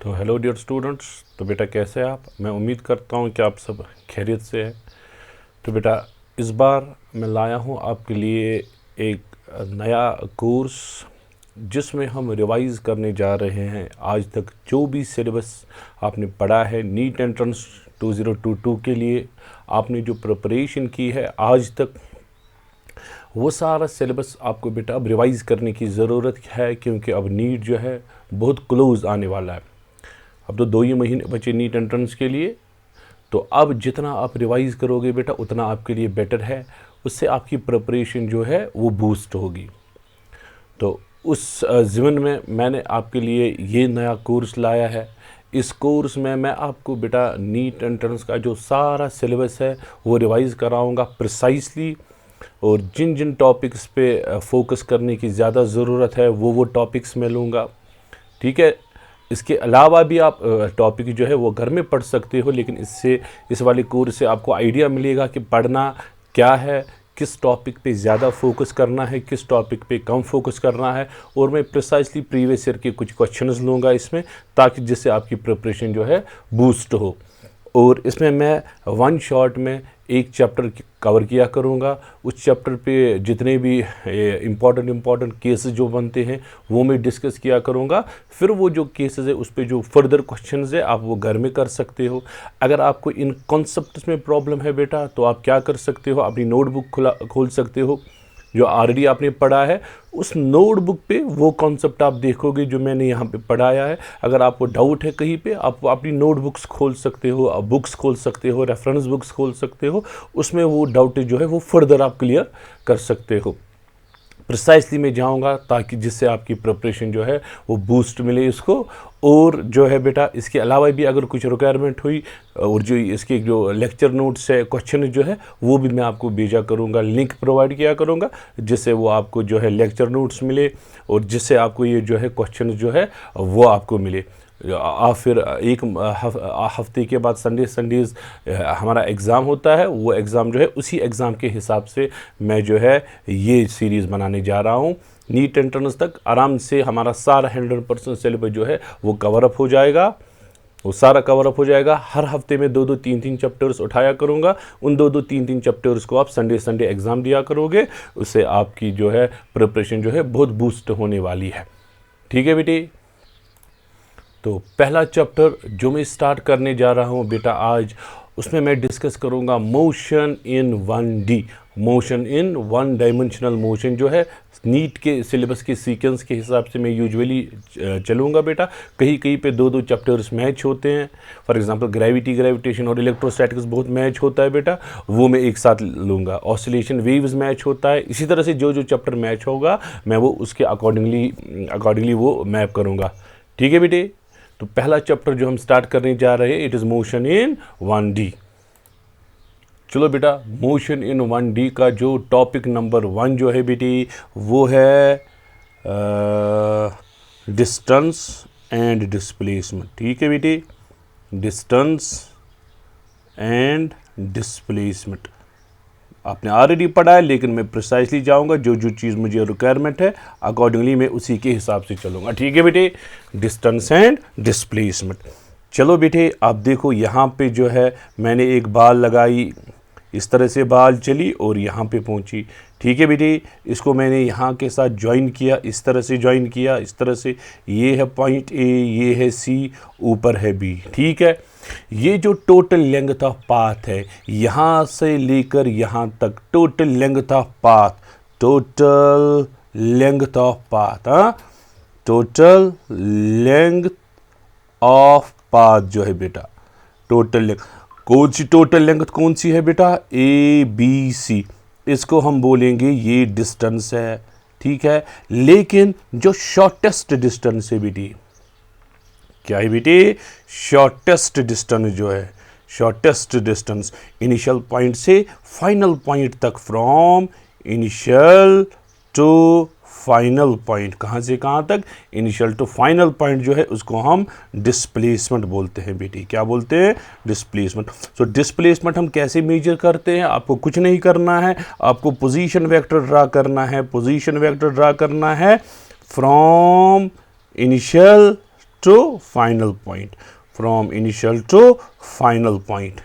तो hello dear students. तो बेटा कैसे हैं आप? मैं उम्मीद करता हूं कि आप सब खैरियत से हैं। तो बेटा इस बार मैं लाया हूं आपके लिए एक नया कोर्स जिसमें हम रिवाइज़ करने जा रहे हैं आज तक जो भी सिलेबस आपने पढ़ा है नीट एंट्रेंस 2022 के लिए। आपने जो प्रिपरेशन की है आज तक वो सारा सिलेबस आपको बेटा अब रिवाइज़ करने की ज़रूरत है, क्योंकि अब नीट जो है बहुत क्लोज़ आने वाला है। अब तो 2 ही महीने बचे नीट एंट्रेंस के लिए। तो अब जितना आप रिवाइज़ करोगे बेटा उतना आपके लिए बेटर है, उससे आपकी प्रिपरेशन जो है वो बूस्ट होगी। तो उस ज़िम्न में मैंने आपके लिए ये नया कोर्स लाया है। इस कोर्स में मैं आपको बेटा नीट एंट्रेंस का जो सारा सिलेबस है वो रिवाइज़ कराऊंगा प्रिसाइसली, और जिन जिन टॉपिक्स पे फोकस करने की ज़्यादा ज़रूरत है वो टॉपिक्स मैं लूँगा। ठीक है। इसके अलावा भी आप टॉपिक जो है वो घर में पढ़ सकते हो, लेकिन इससे इस वाले कोर्स से आपको आइडिया मिलेगा कि पढ़ना क्या है, किस टॉपिक पे ज़्यादा फोकस करना है, किस टॉपिक पे कम फोकस करना है। और मैं प्रिसाइसली प्रीवियस ईयर के कुछ क्वेश्चंस लूँगा इसमें, ताकि जिससे आपकी प्रिपरेशन जो है बूस्ट हो। और इसमें मैं वन शॉट में एक चैप्टर कवर किया करूँगा। उस चैप्टर पे जितने भी इम्पॉर्टेंट केसेस जो बनते हैं वो मैं डिस्कस किया करूँगा। फिर वो जो केसेस है उस पे जो फर्दर क्वेश्चंस है आप वो घर में कर सकते हो। अगर आपको इन कॉन्सेप्ट्स में प्रॉब्लम है बेटा तो आप क्या कर सकते हो, अपनी नोटबुक खोल सकते हो जो ऑलरेडी आपने पढ़ा है। उस नोटबुक पे वो कॉन्सेप्ट आप देखोगे जो मैंने यहाँ पे पढ़ाया है। अगर आपको डाउट है कहीं पे, आप अपनी नोटबुक्स खोल सकते हो, बुक्स खोल सकते हो, रेफरेंस बुक्स खोल सकते हो। उसमें वो डाउट जो है वो फर्दर आप क्लियर कर सकते हो। प्रिसाइसली मैं जाऊंगा ताकि जिससे आपकी प्रिपरेशन जो है वो बूस्ट मिले इसको। और जो है बेटा इसके अलावा भी अगर कुछ रिक्वायरमेंट हुई और जो इसके जो लेक्चर नोट्स है, क्वेश्चन जो है वो भी मैं आपको भेजा करूंगा, लिंक प्रोवाइड किया करूंगा, जिससे वो आपको जो है लेक्चर नोट्स मिले और जिससे आपको ये जो है क्वेश्चन जो है वो आपको मिले। आप फिर एक हफ्ते के बाद संडेज़ हमारा एग्ज़ाम होता है। वो एग्ज़ाम जो है उसी एग्ज़ाम के हिसाब से मैं जो है ये सीरीज़ बनाने जा रहा हूँ। नीट एंट्रेंस तक आराम से हमारा सारा 100% सिलेबस जो है वो कवर अप हो जाएगा। वो सारा कवर अप हो जाएगा। हर हफ्ते में 2-2 3-3 चैप्टर्स उठाया करूँगा। उन 2-2 3-3 चैप्टर्स को आप संडे एग्ज़ाम दिया करोगे। उससे आपकी जो है प्रिपरेशन जो है बहुत बूस्ट होने वाली है। ठीक है बेटे। तो पहला चैप्टर जो मैं स्टार्ट करने जा रहा हूँ बेटा आज, उसमें मैं डिस्कस करूँगा motion in 1D। Motion in 1 dimensional motion जो है नीट के सिलेबस के सीक्वेंस के हिसाब से मैं यूजुअली चलूँगा बेटा। कहीं कहीं पे 2-2 चैप्टर्स मैच होते हैं। फॉर एग्जांपल ग्रेविटेशन और इलेक्ट्रोस्टैटिक्स बहुत मैच होता है बेटा, वो मैं एक साथ लूँगा। ऑसिलेशन वेव्स मैच होता है। इसी तरह से जो जो चैप्टर मैच होगा मैं वो उसके अकॉर्डिंगली वो मैप करूँगा। ठीक है बेटे। तो पहला चैप्टर जो हम स्टार्ट करने जा रहे हैं, it is motion in 1D। चलो बेटा, मोशन इन 1D का जो टॉपिक नंबर 1 जो है बेटी वो है डिस्टेंस एंड डिस्प्लेसमेंट। ठीक है बेटी, डिस्टेंस एंड डिस्प्लेसमेंट आपने ऑलरेडी पढ़ा है, लेकिन मैं प्रिसाइसली जाऊंगा। जो जो चीज़ मुझे रिक्वायरमेंट है अकॉर्डिंगली मैं उसी के हिसाब से चलूँगा। ठीक है बेटे, डिस्टेंस एंड डिस्प्लेसमेंट। चलो बेटे, आप देखो यहाँ पे जो है मैंने एक बाल लगाई, इस तरह से बाल चली और यहाँ पे पहुँची। ठीक है बेटे, इसको मैंने यहाँ के साथ ज्वाइन किया, इस तरह से ज्वाइन किया, इस तरह से। ये है पॉइंट ए, ये है सी, ऊपर है बी। ठीक है। ये जो टोटल लेंथ ऑफ पाथ है यहाँ से लेकर यहाँ तक, total length of path, total length of path, total length of path जो है बेटा, टोटल लेंथ। कौन सी टोटल लेंथ कौन सी है बेटा? A B C. इसको हम बोलेंगे ये डिस्टेंस है। ठीक है। लेकिन जो शॉर्टेस्ट डिस्टेंस है बेटी, क्या है बेटी? शॉर्टेस्ट डिस्टेंस जो है, शॉर्टेस्ट डिस्टेंस इनिशियल पॉइंट से फाइनल पॉइंट तक, from initial to final point. कहाँ से कहाँ तक? इनिशियल टू फाइनल पॉइंट जो है उसको हम डिस्प्लेसमेंट बोलते हैं बेटी। क्या बोलते हैं? डिस्प्लेसमेंट। सो डिस्प्लेसमेंट हम कैसे मेजर करते हैं? आपको कुछ नहीं करना है, आपको पोजीशन वेक्टर ड्रा करना है। पोजीशन वेक्टर ड्रा करना है from initial to final point, from initial to final point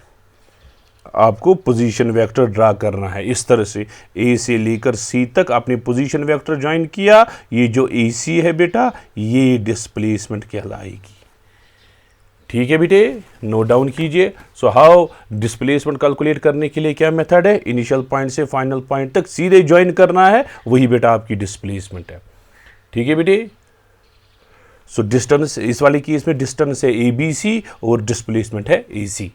आपको पोजीशन वेक्टर ड्रा करना है। इस तरह से ए से लेकर सी तक आपने पोजीशन वेक्टर ज्वाइन किया, ये जो ए सी है बेटा ये डिस्प्लेसमेंट कहलाएगी। ठीक है बेटे, नोट डाउन कीजिए। सो हाउ डिस्प्लेसमेंट कैलकुलेट करने के लिए क्या मेथड है, इनिशियल पॉइंट से फाइनल पॉइंट तक सीधे ज्वाइन करना है, वही बेटा आपकी डिस्प्लेसमेंट है। ठीक है बेटे, सो डिस्टेंस इस वाले केस में डिस्टेंस है ए बी सी और डिस्प्लेसमेंट है ए सी।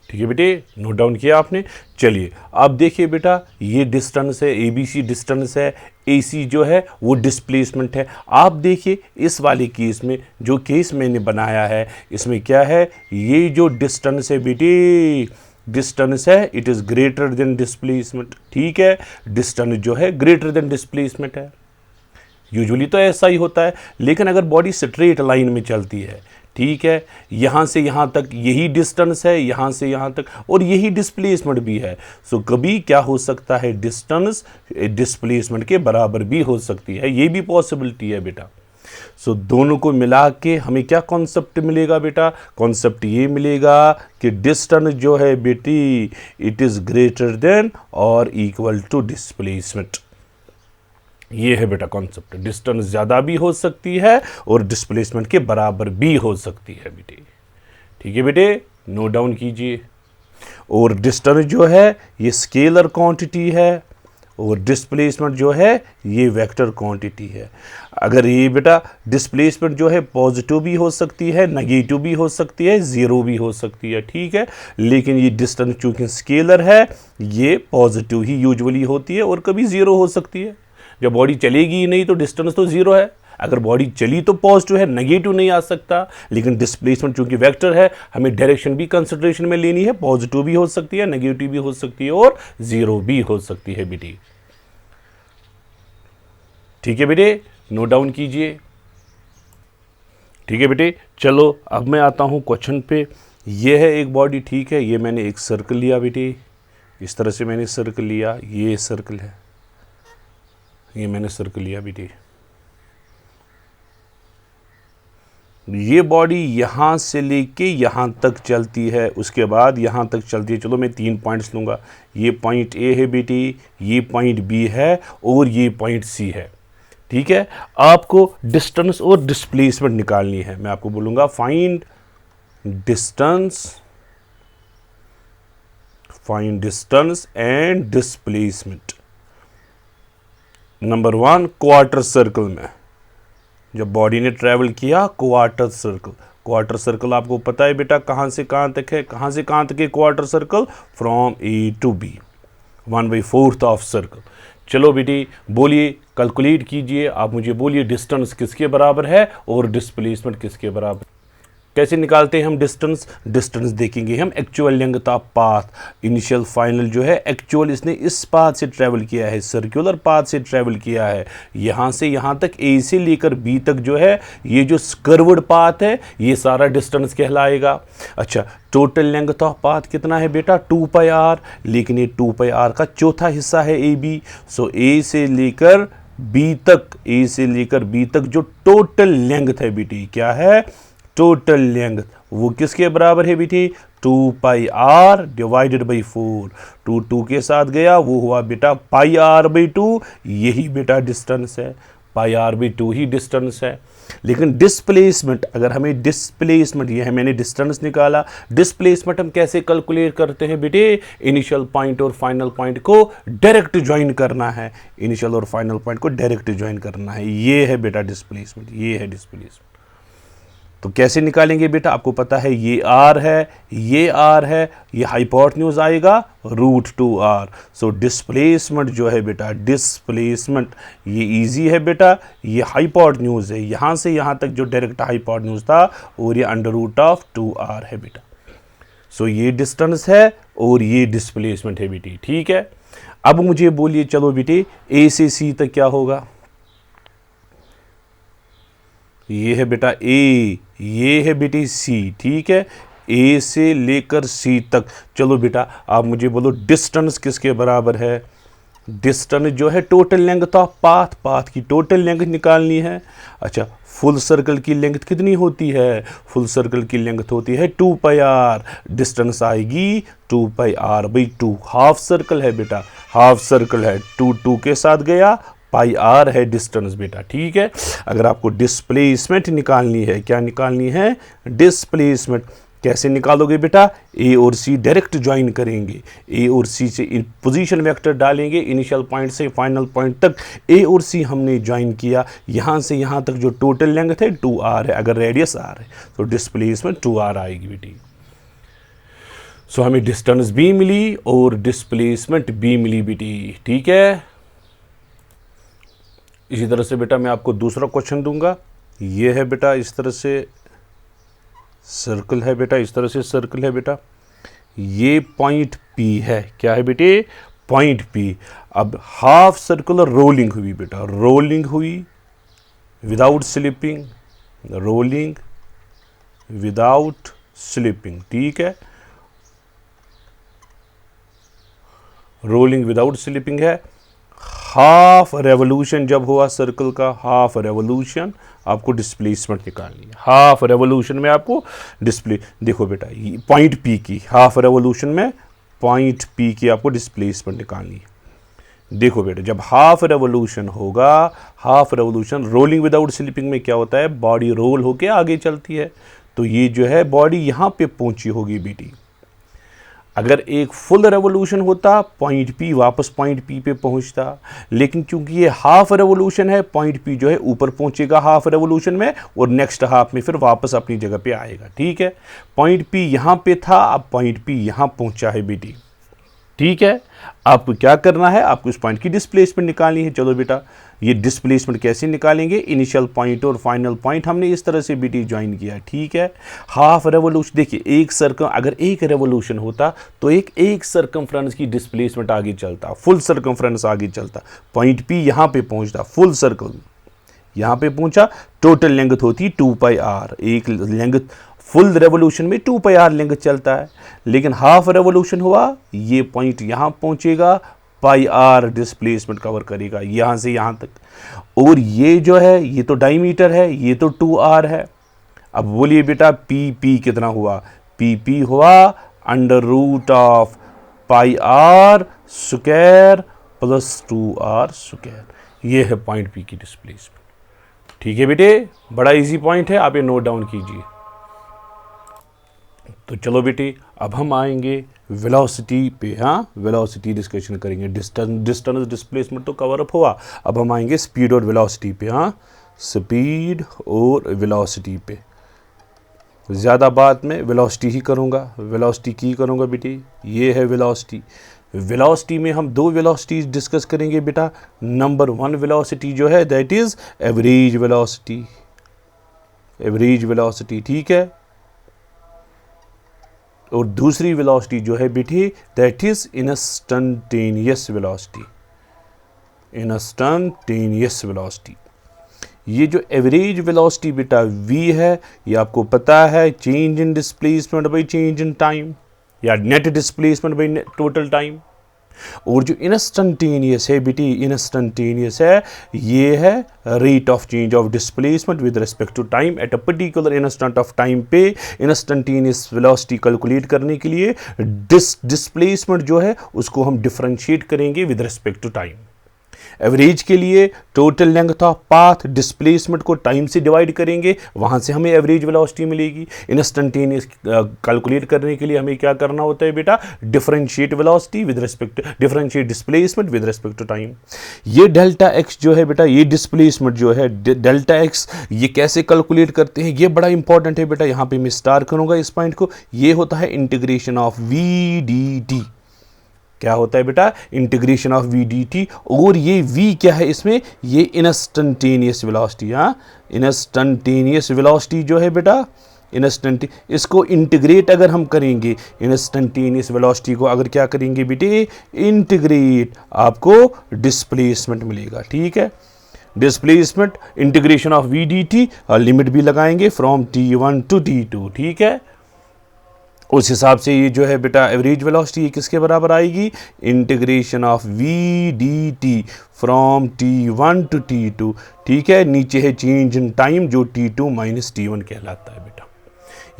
ठीक है बेटे, नोट डाउन किया आपने। चलिए अब देखिए बेटा, ये डिस्टेंस है ए बी सी डिस्टेंस है, ए सी जो है वो डिस्प्लेसमेंट है। आप देखिए इस वाले केस में जो केस मैंने बनाया है इसमें क्या है, ये जो डिस्टेंस है बेटे डिस्टेंस है it is greater than displacement. ठीक है, डिस्टेंस जो है ग्रेटर देन डिस्प्लेसमेंट है, यूजुअली तो ऐसा ही होता है। लेकिन अगर बॉडी स्ट्रेट लाइन में चलती है, ठीक है, यहाँ से यहाँ तक यही डिस्टेंस है, यहाँ से यहाँ तक और यही डिस्प्लेसमेंट भी है, सो कभी क्या हो सकता है डिस्टेंस डिस्प्लेसमेंट के बराबर भी हो सकती है, ये भी पॉसिबिलिटी है बेटा। सो दोनों को मिला के हमें क्या कॉन्सेप्ट मिलेगा बेटा, कॉन्सेप्ट ये मिलेगा कि डिस्टेंस जो है बेटी इट इज़ ग्रेटर देन और इक्वल टू डिस्प्लेसमेंट। ये है बेटा कॉन्सेप्ट, डिस्टेंस ज़्यादा भी हो सकती है और डिस्प्लेसमेंट के बराबर भी हो सकती है बेटे। ठीक है बेटे, नोट डाउन कीजिए। और डिस्टेंस जो है ये स्केलर क्वांटिटी है और डिस्प्लेसमेंट जो है ये वेक्टर क्वांटिटी है। अगर ये बेटा डिस्प्लेसमेंट जो है पॉजिटिव भी हो सकती है, नेगेटिव भी हो सकती है, ज़ीरो भी हो सकती है, ठीक है, लेकिन ये डिस्टेंस चूँकि स्केलर है ये पॉजिटिव ही यूजुअली होती है और कभी ज़ीरो हो सकती है। जब बॉडी चलेगी ही नहीं तो डिस्टेंस तो ज़ीरो है, अगर बॉडी चली तो पॉजिटिव है, नेगेटिव नहीं आ सकता। लेकिन डिस्प्लेसमेंट चूंकि वेक्टर है हमें डायरेक्शन भी कंसिडरेशन में लेनी है, पॉजिटिव भी हो सकती है, नेगेटिव भी हो सकती है और ज़ीरो भी हो सकती है बेटे। ठीक है बेटे, नोट डाउन कीजिए। ठीक है बेटे, चलो अब मैं आता हूँ क्वेश्चन पे। ये है एक बॉडी, ठीक है, ये मैंने एक सर्कल लिया बेटे, इस तरह से मैंने सर्कल लिया, ये सर्कल है, ये मैंने सर्कल लिया बेटे। ये बॉडी यहाँ से लेके यहाँ तक चलती है, उसके बाद यहाँ तक चलती है। चलो मैं 3 पॉइंट्स लूँगा, ये पॉइंट ए है बेटी, ये पॉइंट बी है और ये पॉइंट सी है। ठीक है, आपको डिस्टेंस और डिस्प्लेसमेंट निकालनी है। मैं आपको बोलूँगा find distance and displacement. Number 1 quarter circle में जब बॉडी ने ट्रैवल किया, क्वार्टर सर्कल आपको पता है बेटा कहाँ से कहाँ तक है, कहाँ से कहाँ तक है quarter circle, from A to B, 1/4 of circle. चलो बेटी बोलिए, कैलकुलेट कीजिए, आप मुझे बोलिए डिस्टेंस किसके बराबर है और डिस्प्लेसमेंट किसके बराबर। कैसे निकालते हैं हम डिस्टेंस देखेंगे हम actual length of path, initial final जो है एक्चुअल इसने इस पाथ से ट्रैवल किया है, सर्कुलर पाथ से ट्रैवल किया है, यहाँ से यहाँ तक ए से लेकर बी तक जो है ये जो कर्व्ड पाथ है ये सारा डिस्टेंस कहलाएगा। अच्छा, टोटल लेंथ ऑफ पाथ कितना है बेटा 2πr, लेकिन ये 2πr का चौथा हिस्सा है ए बी। सो ए से लेकर बी तक जो टोटल लेंथ है बेटी क्या है, टोटल लेंथ वो किसके बराबर है बेटी 2πr डिवाइडेड बाई 4। 2 के साथ गया वो हुआ बेटा πr/2, यही बेटा डिस्टेंस है, πr/2 ही डिस्टेंस है। लेकिन डिस्प्लेसमेंट, अगर हमें डिस्प्लेसमेंट, ये है मैंने डिस्टेंस निकाला, डिस्प्लेसमेंट हम कैसे कैलकुलेट करते हैं बेटे, इनिशियल पॉइंट और फाइनल पॉइंट को डायरेक्ट ज्वाइन करना है, इनिशियल और फाइनल पॉइंट को डायरेक्ट ज्वाइन करना है, ये है बेटा डिस्प्लेसमेंट, ये है डिस्प्लेसमेंट। तो कैसे निकालेंगे बेटा, आपको पता है ये r है, ये r है, ये हाइपोटेन्यूज आएगा √2r। सो डिस्प्लेसमेंट जो है बेटा, डिस्प्लेसमेंट ये इजी है बेटा, ये हाइपोटेन्यूज है, यहाँ से यहाँ तक जो डायरेक्ट हाइपोटेन्यूज था और ये √2r है बेटा। सो ये डिस्टेंस है और ये डिस्प्लेसमेंट है बेटी। ठीक है, अब मुझे बोलिए चलो बेटी ए से सी तक क्या होगा, ये है बेटा ए, ये है बेटी सी। ठीक है, ए से लेकर सी तक। चलो बेटा आप मुझे बोलो डिस्टेंस किसके बराबर है, डिस्टेंस जो है total length of path, path की टोटल लेंथ निकालनी है। अच्छा, फुल सर्कल की लेंथ कितनी होती है? फुल सर्कल की लेंथ होती है 2 पाई आर, डिस्टेंस आएगी 2 पाई आर बाई 2। हाफ सर्कल है बेटा, हाफ सर्कल है, 2 के साथ गया, पाई आर है डिस्टेंस बेटा, ठीक है। अगर आपको डिस्प्लेसमेंट निकालनी है, क्या निकालनी है? डिस्प्लेसमेंट। कैसे निकालोगे बेटा? ए और सी डायरेक्ट ज्वाइन करेंगे, ए और सी से पोजीशन वेक्टर डालेंगे, इनिशियल पॉइंट से फाइनल पॉइंट तक ए और सी हमने ज्वाइन किया, यहाँ से यहाँ तक जो टोटल लेंथ है 2r है, अगर रेडियस r है तो डिस्प्लेसमेंट 2r आएगी बेटी। सो हमें डिस्टेंस भी मिली और डिस्प्लेसमेंट भी मिली बेटी, ठीक है। इसी तरह से बेटा मैं आपको दूसरा क्वेश्चन दूंगा। ये है बेटा इस तरह से सर्कल है बेटा, इस तरह से सर्कल है बेटा, ये पॉइंट P है, क्या है बेटे? Point P। अब हाफ सर्कुलर रोलिंग हुई बेटा, रोलिंग हुई without slipping, rolling without slipping, ठीक है, रोलिंग विदाउट स्लिपिंग है। हाफ रेवोल्यूशन जब हुआ सर्कल का, हाफ रेवोल्यूशन, आपको डिस्प्लेसमेंट निकालनी है। हाफ रेवोल्यूशन में आपको देखो बेटा, पॉइंट P की हाफ रेवोल्यूशन में पॉइंट P की आपको डिस्प्लेसमेंट निकालनी है। देखो बेटा, जब हाफ रेवोल्यूशन होगा, half revolution rolling without slipping में क्या होता है? बॉडी रोल होके आगे चलती है, तो ये जो है बॉडी यहाँ पे पहुंची होगी बेटी। अगर एक फुल रेवोल्यूशन होता, पॉइंट P वापस पॉइंट P पे पहुंचता, लेकिन क्योंकि ये हाफ रेवोल्यूशन है, पॉइंट P जो है ऊपर पहुंचेगा हाफ रेवोल्यूशन में और नेक्स्ट हाफ में फिर वापस अपनी जगह पे आएगा, ठीक है। पॉइंट P यहाँ पे था, अब पॉइंट P यहाँ पहुंचा है बेटी, ठीक है। आपको क्या करना है? आपको इस पॉइंट की डिस्प्लेसमेंट निकालनी है। चलो बेटा, ये डिस्प्लेसमेंट कैसे निकालेंगे? इनिशियल पॉइंट और फाइनल पॉइंट हमने इस तरह से बेटी ज्वाइन किया, ठीक है। हाफ रेवोल्यूशन, देखिए एक सर्कम, अगर एक रेवोल्यूशन होता तो एक सर्कमफ्रेंस की डिस्प्लेसमेंट आगे चलता, फुल सर्कमफ्रेंस आगे चलता, पॉइंट P यहाँ पे पहुँचता, फुल सर्कल यहाँ पे पहुँचा, टोटल लेंथ होती 2 पाई आर, एक लेंथ फुल रेवोल्यूशन में 2 पाई आर लेंथ चलता है, लेकिन हाफ रेवोल्यूशन हुआ, ये पॉइंट यहाँ पहुँचेगा, पाई आर डिस्प्लेसमेंट कवर करेगा यहाँ से यहाँ तक, और ये जो है ये तो डायमीटर है, ये तो 2r है। अब बोलिए बेटा PP कितना हुआ? PP हुआ under root of pi r square plus 2r square. ये है पॉइंट P की डिस्प्लेसमेंट, ठीक है बेटे, बड़ा इजी पॉइंट है, आप ये नोट डाउन कीजिए। तो चलो बेटे, अब हम आएंगे वेलोसिटी पे। हाँ, वेलोसिटी डिस्कशन करेंगे, डिस्टेंस डिस्प्लेसमेंट तो कवर अप हुआ, अब हम आएंगे स्पीड और वेलोसिटी पे। हाँ, स्पीड और वेलोसिटी पे ज़्यादा बात मैं वेलोसिटी ही करूँगा, वेलोसिटी की करूँगा बेटी। ये है वेलोसिटी। वेलोसिटी में हम दो वेलोसिटीज डिस्कस करेंगे बेटा। नंबर 1 वेलोसिटी जो है that is average velocity, average velocity, ठीक है। और दूसरी वेलोसिटी जो है बेटी that is instantaneous velocity, instantaneous velocity. ये जो एवरेज वेलोसिटी बेटा v है, ये आपको पता है change in displacement by change in time, या net displacement by total time. और जो इंस्टैंटेनियस है बेटी, इंस्टैंटेनियस है, ये है rate of change of displacement with respect to time at a particular instant of time पे। इंस्टैंटेनियस वेलोसिटी कैलकुलेट करने के लिए डिस्प्लेसमेंट जो है उसको हम डिफरेंशिएट करेंगे with respect to time. Average के लिए total length of path displacement को टाइम से डिवाइड करेंगे, वहाँ से हमें एवरेज वेलोसिटी मिलेगी। इंस्टैंटेनियस कैलकुलेट करने के लिए हमें क्या करना होता है बेटा? Differentiate velocity with respect, differentiate displacement with respect to time. ये डेल्टा एक्स जो है बेटा, ये डिस्प्लेसमेंट जो है डेल्टा एक्स, ये कैसे कैलकुलेट करते हैं, ये बड़ा इंपॉर्टेंट है बेटा। यहाँ पे मैं स्टार करूँगा इस पॉइंट को। ये होता है integration of v d t. क्या होता है बेटा? Integration of v d t. और ये v क्या है इसमें? ये इंस्टैंटेनियस वेलोसिटी। हाँ, इंस्टैंटेनियस वेलोसिटी जो है बेटा, इसको इंटीग्रेट अगर हम करेंगे, इंस्टैंटेनियस वेलोसिटी को अगर क्या करेंगे बेटे? इंटीग्रेट, आपको डिस्प्लेसमेंट मिलेगा, ठीक है। Displacement integration of v d t, limit भी लगाएंगे फ्रॉम t1 टू t2, ठीक है। उस हिसाब से ये जो है बेटा एवरेज वेलोसिटी ये किसके बराबर आएगी, integration of v d t from T1 to T2। ठीक है, नीचे है चेंज इन टाइम जो T2 माइनस T1 कहलाता है बेटा।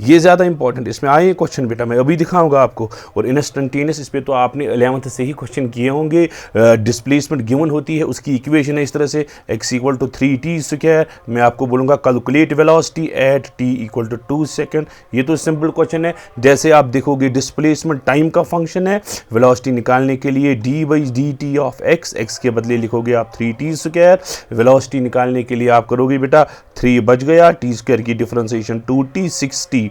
ये ज़्यादा इंपॉर्टेंट, इसमें आए क्वेश्चन बेटा, मैं अभी दिखाऊंगा आपको। और इंस्टेंटेनियस इस पे तो आपने 11th से ही क्वेश्चन किए होंगे। डिस्प्लेसमेंट गिवन होती है, उसकी इक्वेशन है इस तरह से, x इक्वल टू 3t²। मैं आपको बोलूँगा calculate velocity at t equal to 2 second. ये तो सिंपल क्वेश्चन है। जैसे आप देखोगे डिस्प्लेसमेंट टाइम का फंक्शन है, वेलोसिटी निकालने के लिए d/dt ऑफ x के बदले लिखोगे आप 3t²। वेलोसिटी निकालने के लिए आप करोगे बेटा 3 बच गया, t² की डिफरेंशिएशन 2t 6t,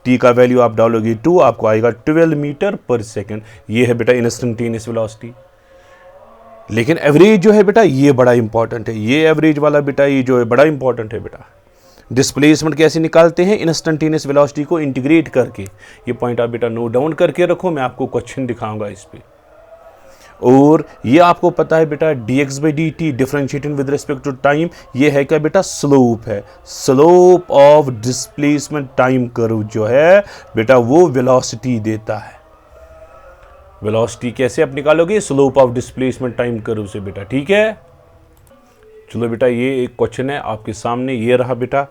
t का वैल्यू आप डालोगे 2, आपको आएगा 12 मीटर पर सेकंड। ये है बेटा इंस्टेंटेनियस वेलोसिटी। लेकिन एवरेज जो है बेटा ये बड़ा इंपॉर्टेंट है, ये एवरेज वाला बेटा ये जो है बड़ा इंपॉर्टेंट है बेटा। डिस्प्लेसमेंट कैसे निकालते हैं, इंस्टेंटेनियस वेलोसिटी को इंटीग्रेट करके। ये पॉइंट आप बेटा नोट डाउन करके रखो, मैं आपको क्वेश्चन दिखाऊंगा इस पे। और ये आपको पता है बेटा dx/dt differentiating with respect to time, ये है क्या बेटा, स्लोप है। Slope of displacement time curve जो है बेटा वो वेलोसिटी देता है। वेलोसिटी कैसे आप निकालोगे, slope of displacement time curve से बेटा। ठीक है, चलो बेटा ये एक क्वेश्चन है आपके सामने, ये रहा बेटा।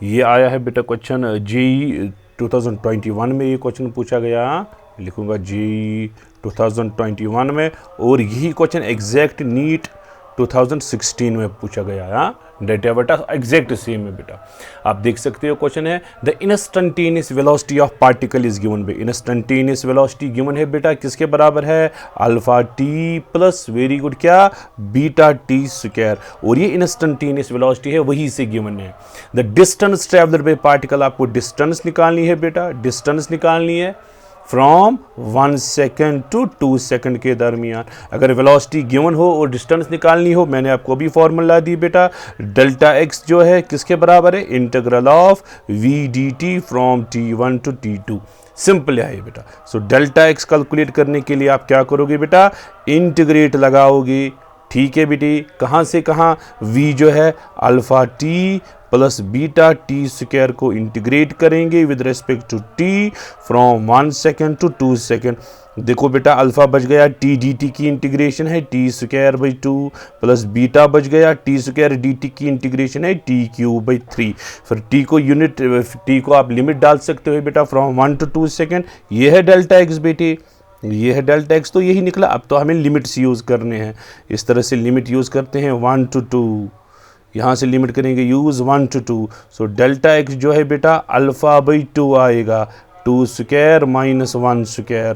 ये आया है बेटा क्वेश्चन JEE 2021 में, ये क्वेश्चन पूछा गया, लिखूंगा JEE 2021 में। और यही क्वेश्चन एग्जैक्ट नीट 2016 में पूछा गया है। डेटा बेटा एग्जैक्ट सेम है बेटा। आप देख सकते हो क्वेश्चन है the instantaneous velocity of particle is given by. Instantaneous velocity given है बेटा किसके बराबर है, alpha t plus very good क्या, बीटा t²। और ये इंस्टेंटेनियस वेलोसिटी है वही से गिवन है। The distance travelled by particle, आपको डिस्टेंस निकालनी है बेटा, डिस्टेंस निकालनी है फ्रॉम 1 सेकेंड टू 2 सेकेंड के दरमियान। अगर वेलोसिटी गिवन हो और डिस्टेंस निकालनी हो, मैंने आपको अभी फॉर्मूला दी बेटा, डेल्टा x जो है किसके बराबर है, integral of v dt from T1 to T2। Simple है बेटा। सो डेल्टा x कैलकुलेट करने के लिए आप क्या करोगे बेटा, इंटीग्रेट लगाओगे। ठीक है बेटी, कहाँ से कहाँ, v जो है alpha t plus beta t² को इंटीग्रेट करेंगे with respect to t from 1 second to 2 second. देखो बेटा अल्फा बच गया, t dt की इंटीग्रेशन है t²/2 प्लस बीटा बच गया, t² dt की इंटीग्रेशन है t³/3। फिर t को यूनिट, t को आप लिमिट डाल सकते हो बेटा फ्रॉम 1 टू 2 सेकेंड। ये है डेल्टा x बेटे, ये है डेल्टा x, तो यही निकला। अब तो हमें लिमिट्स यूज़ करने हैं, इस तरह से लिमिट यूज़ करते हैं 1 टू 2, यहाँ से लिमिट करेंगे use 1 to 2। So delta x जो है बेटा अल्फ़ा/2 आएगा, 2² माइनस 1²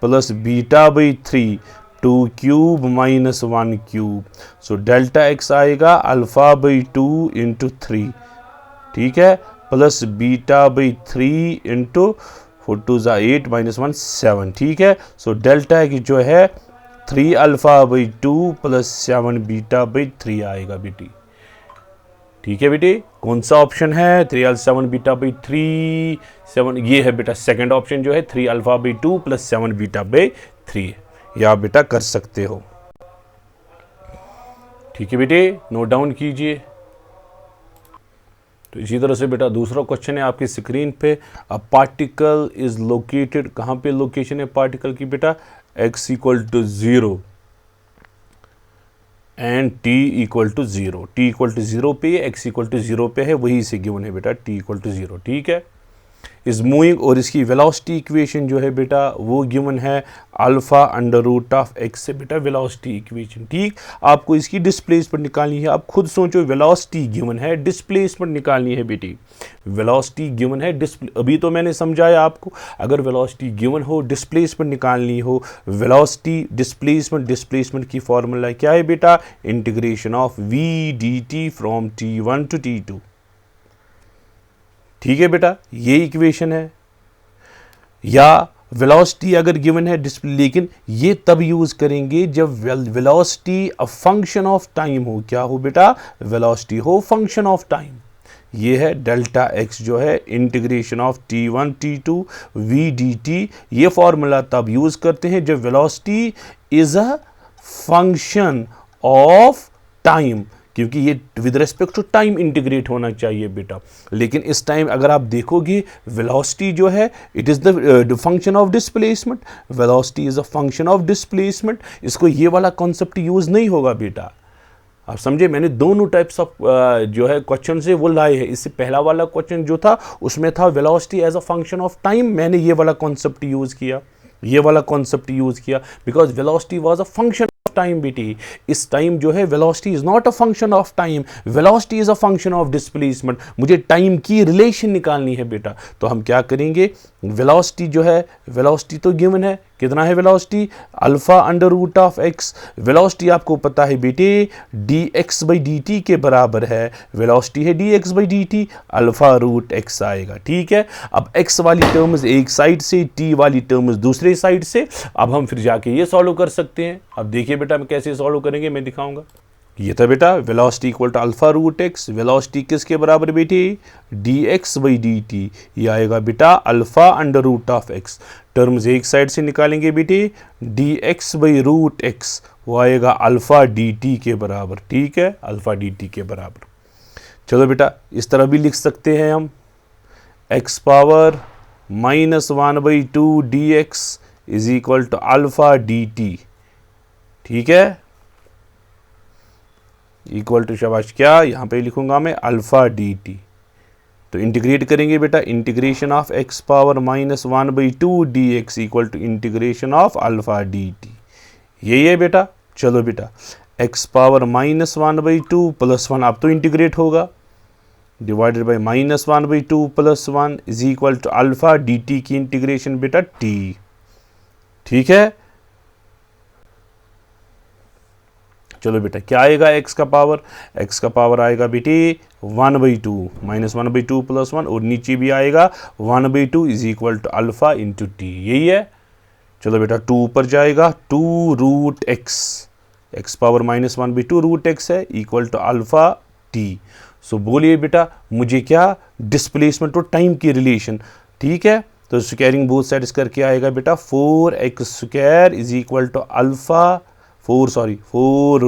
प्लस बीटा/3, 2³ माइनस 1³। सो डेल्टा x आएगा अल्फ़ा/2 इंटू 3, ठीक है, प्लस बीटा/3 इंटू 4 2 8 माइनस 1 7। ठीक है, सो डेल्टा x जो है 3 अल्फ़ा/2 प्लस 7 बीटा/3 आएगा बेटी। ठीक है बेटी, कौन सा ऑप्शन है, 3 7 बीटा/3 7, ये है बेटा सेकंड ऑप्शन जो है 3 अल्फ़ा/2 प्लस 7 बीटा/3। यह आप बेटा कर सकते हो। ठीक है बेटे, नोट डाउन कीजिए। तो इसी तरह से बेटा दूसरा क्वेश्चन है आपकी स्क्रीन पे, अ पार्टिकल इज लोकेटेड, कहाँ पे लोकेशन है पार्टिकल की बेटा, x equal to 0 and t equal to 0। t equal to 0 पे, x इक्वल टू 0 पे है, वही से गिवन है बेटा t इक्वल टू 0। ठीक है, इज मूविंग, और इसकी वेलोसिटी इक्वेशन जो है बेटा वो गिवन है α√x से बेटा वेलोसिटी इक्वेशन। ठीक, आपको इसकी डिस्प्लेसमेंट निकालनी है। आप खुद सोचो, वेलोसिटी गिवन है, डिस्प्लेसमेंट निकालनी है बेटी। वेलोसिटी गिवन है, अभी तो मैंने समझाया आपको, अगर वेलोसिटी गिवन हो, डिस्प्लेसमेंट निकालनी हो, वेलोसिटी डिस्प्लेसमेंट की फॉर्मूला क्या है बेटा, integration of v dt from T1 to T2। ठीक है बेटा, ये इक्वेशन है। या वेलोसिटी अगर गिवन है लेकिन ये तब यूज करेंगे जब velocity a function of time हो। क्या हो बेटा, वेलोसिटी हो फंक्शन ऑफ टाइम। ये है डेल्टा x जो है integration of T1 T2 v dt। ये फॉर्मूला तब यूज करते हैं जब velocity is a function of time. क्योंकि ये with respect to time integrate होना चाहिए बेटा। लेकिन इस टाइम अगर आप देखोगे वेलोसिटी जो है it is the function of displacement, velocity is a function of displacement, इसको ये वाला कॉन्सेप्ट यूज़ नहीं होगा बेटा। आप समझे, मैंने दोनों टाइप्स ऑफ जो है क्वेश्चन से वो लाए हैं। इससे पहला वाला क्वेश्चन जो था उसमें था velocity as a function of time, मैंने ये वाला कॉन्सेप्ट यूज़ किया, ये वाला कॉन्सेप्ट यूज़ किया because velocity was a function of time बेटी। इस टाइम जो है velocity is not a function of time, velocity is a function of displacement. मुझे टाइम की रिलेशन निकालनी है बेटा, तो हम क्या करेंगे, वेलोसिटी जो है, वेलोसिटी तो गिवन है, कितना है velocity, alpha under root of x. Velocity आपको पता है बेटे d x by d t के बराबर है, वेलोसिटी है d x by d t, alpha root x आएगा। ठीक है, अब एक्स वाली टर्म्स एक साइड से, टी वाली टर्म्स दूसरे साइड से। अब हम फिर जाके ये सॉल्व कर सकते हैं। अब देखिए बेटा हम कैसे सॉल्व करेंगे, मैं दिखाऊंगा। ये था बेटा velocity equal to alpha root x, velocity किसके बराबर बेटे, d x by d t, ये आएगा बेटा alpha under root of x. Terms एक साइड से निकालेंगे बेटे, d x by root x, वो आएगा अल्फा डी टी के बराबर। ठीक है, अल्फा डी टी के बराबर। चलो बेटा इस तरह भी लिख सकते हैं हम, x power -1/2 d x is equal to alpha d t. ठीक है, इक्वल टू शाबाश क्या यहाँ पे लिखूंगा मैं अल्फा डी टी। तो इंटीग्रेट करेंगे बेटा, integration of x power -1/2 d x equal to integration of alpha d t, यही है बेटा। चलो बेटा एक्स पावर -1/2 + 1 अब तो इंटीग्रेट होगा, divided by -1/2 + 1 is equal to alpha d t की इंटीग्रेशन बेटा टी। ठीक है, चलो बेटा क्या आएगा एक्स का पावर आएगा बेटे 1/2 -1/2 + 1 और नीचे भी आएगा 1/2 is equal to alpha into t, यही है। चलो बेटा 2 ऊपर जाएगा, 2 root x, x power -1/2 root x है equal to alpha t. So बोलिए बेटा मुझे क्या, डिस्प्लेसमेंट और टाइम की रिलेशन। ठीक है, तो स्क्वायरिंग बोथ साइड्स करके आएगा बेटा 4x² is equal to alpha 4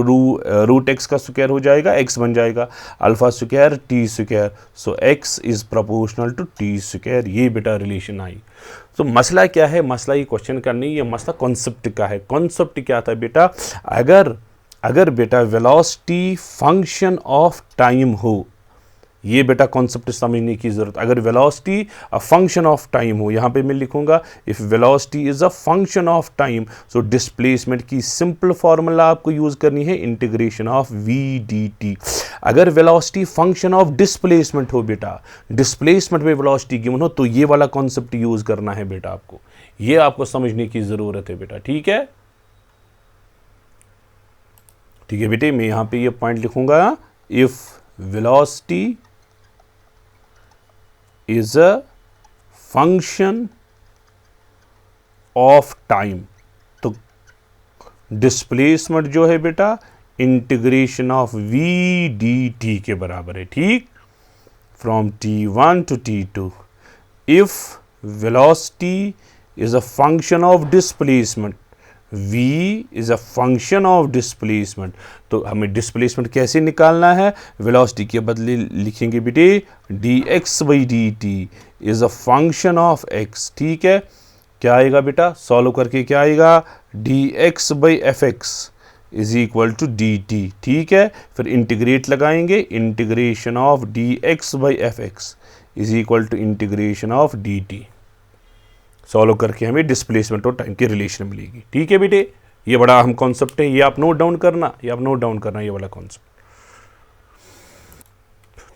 root x का स्क्वायर हो जाएगा, एक्स बन जाएगा alpha square t square. So x is proportional to t square, ये बेटा रिलेशन आई। तो मसला क्या है, मसला ये क्वेश्चन का नहीं, ये मसला कॉन्सेप्ट का है। कॉन्सेप्ट क्या था बेटा, अगर बेटा वेलोसिटी फंक्शन ऑफ टाइम हो, ये बेटा कॉन्सेप्ट समझने की जरूरत। अगर velocity a function of time हो, यहाँ पे मैं लिखूंगा if velocity is a function of time, so displacement की सिंपल फार्मूला आपको यूज करनी है integration of v d t. अगर वेलोसिटी फंक्शन ऑफ डिस्प्लेसमेंट हो बेटा, डिस्प्लेसमेंट में वेलोसिटी गिवन हो, तो ये वाला कॉन्सेप्ट यूज करना है बेटा आपको, ये आपको समझने की जरूरत है बेटा। ठीक है, ठीक है बेटे, मैं यहाँ पे ये पॉइंट लिखूंगा, if velocity is a function of time, तो डिस्प्लेसमेंट जो है बेटा integration of v d t के बराबर है। ठीक, from t1 to t2 if velocity is a function of displacement, v is a function of displacement, तो हमें डिस्प्लेसमेंट कैसे निकालना है, वेलोसिटी के बदले लिखेंगे बेटे dx by d T is a function of x। ठीक है, क्या आएगा बेटा, सॉल्व करके क्या आएगा, dx by f x is equal to d t. ठीक है, फिर इंटीग्रेट लगाएंगे, integration of dx by f x is equal to integration of d t. Solve करके हमें डिस्प्लेसमेंट और टाइम की रिलेशन मिलेगी। ठीक है बेटे, ये बड़ा अहम कॉन्सेप्ट है, ये आप नोट डाउन करना, ये वाला कॉन्सेप्ट।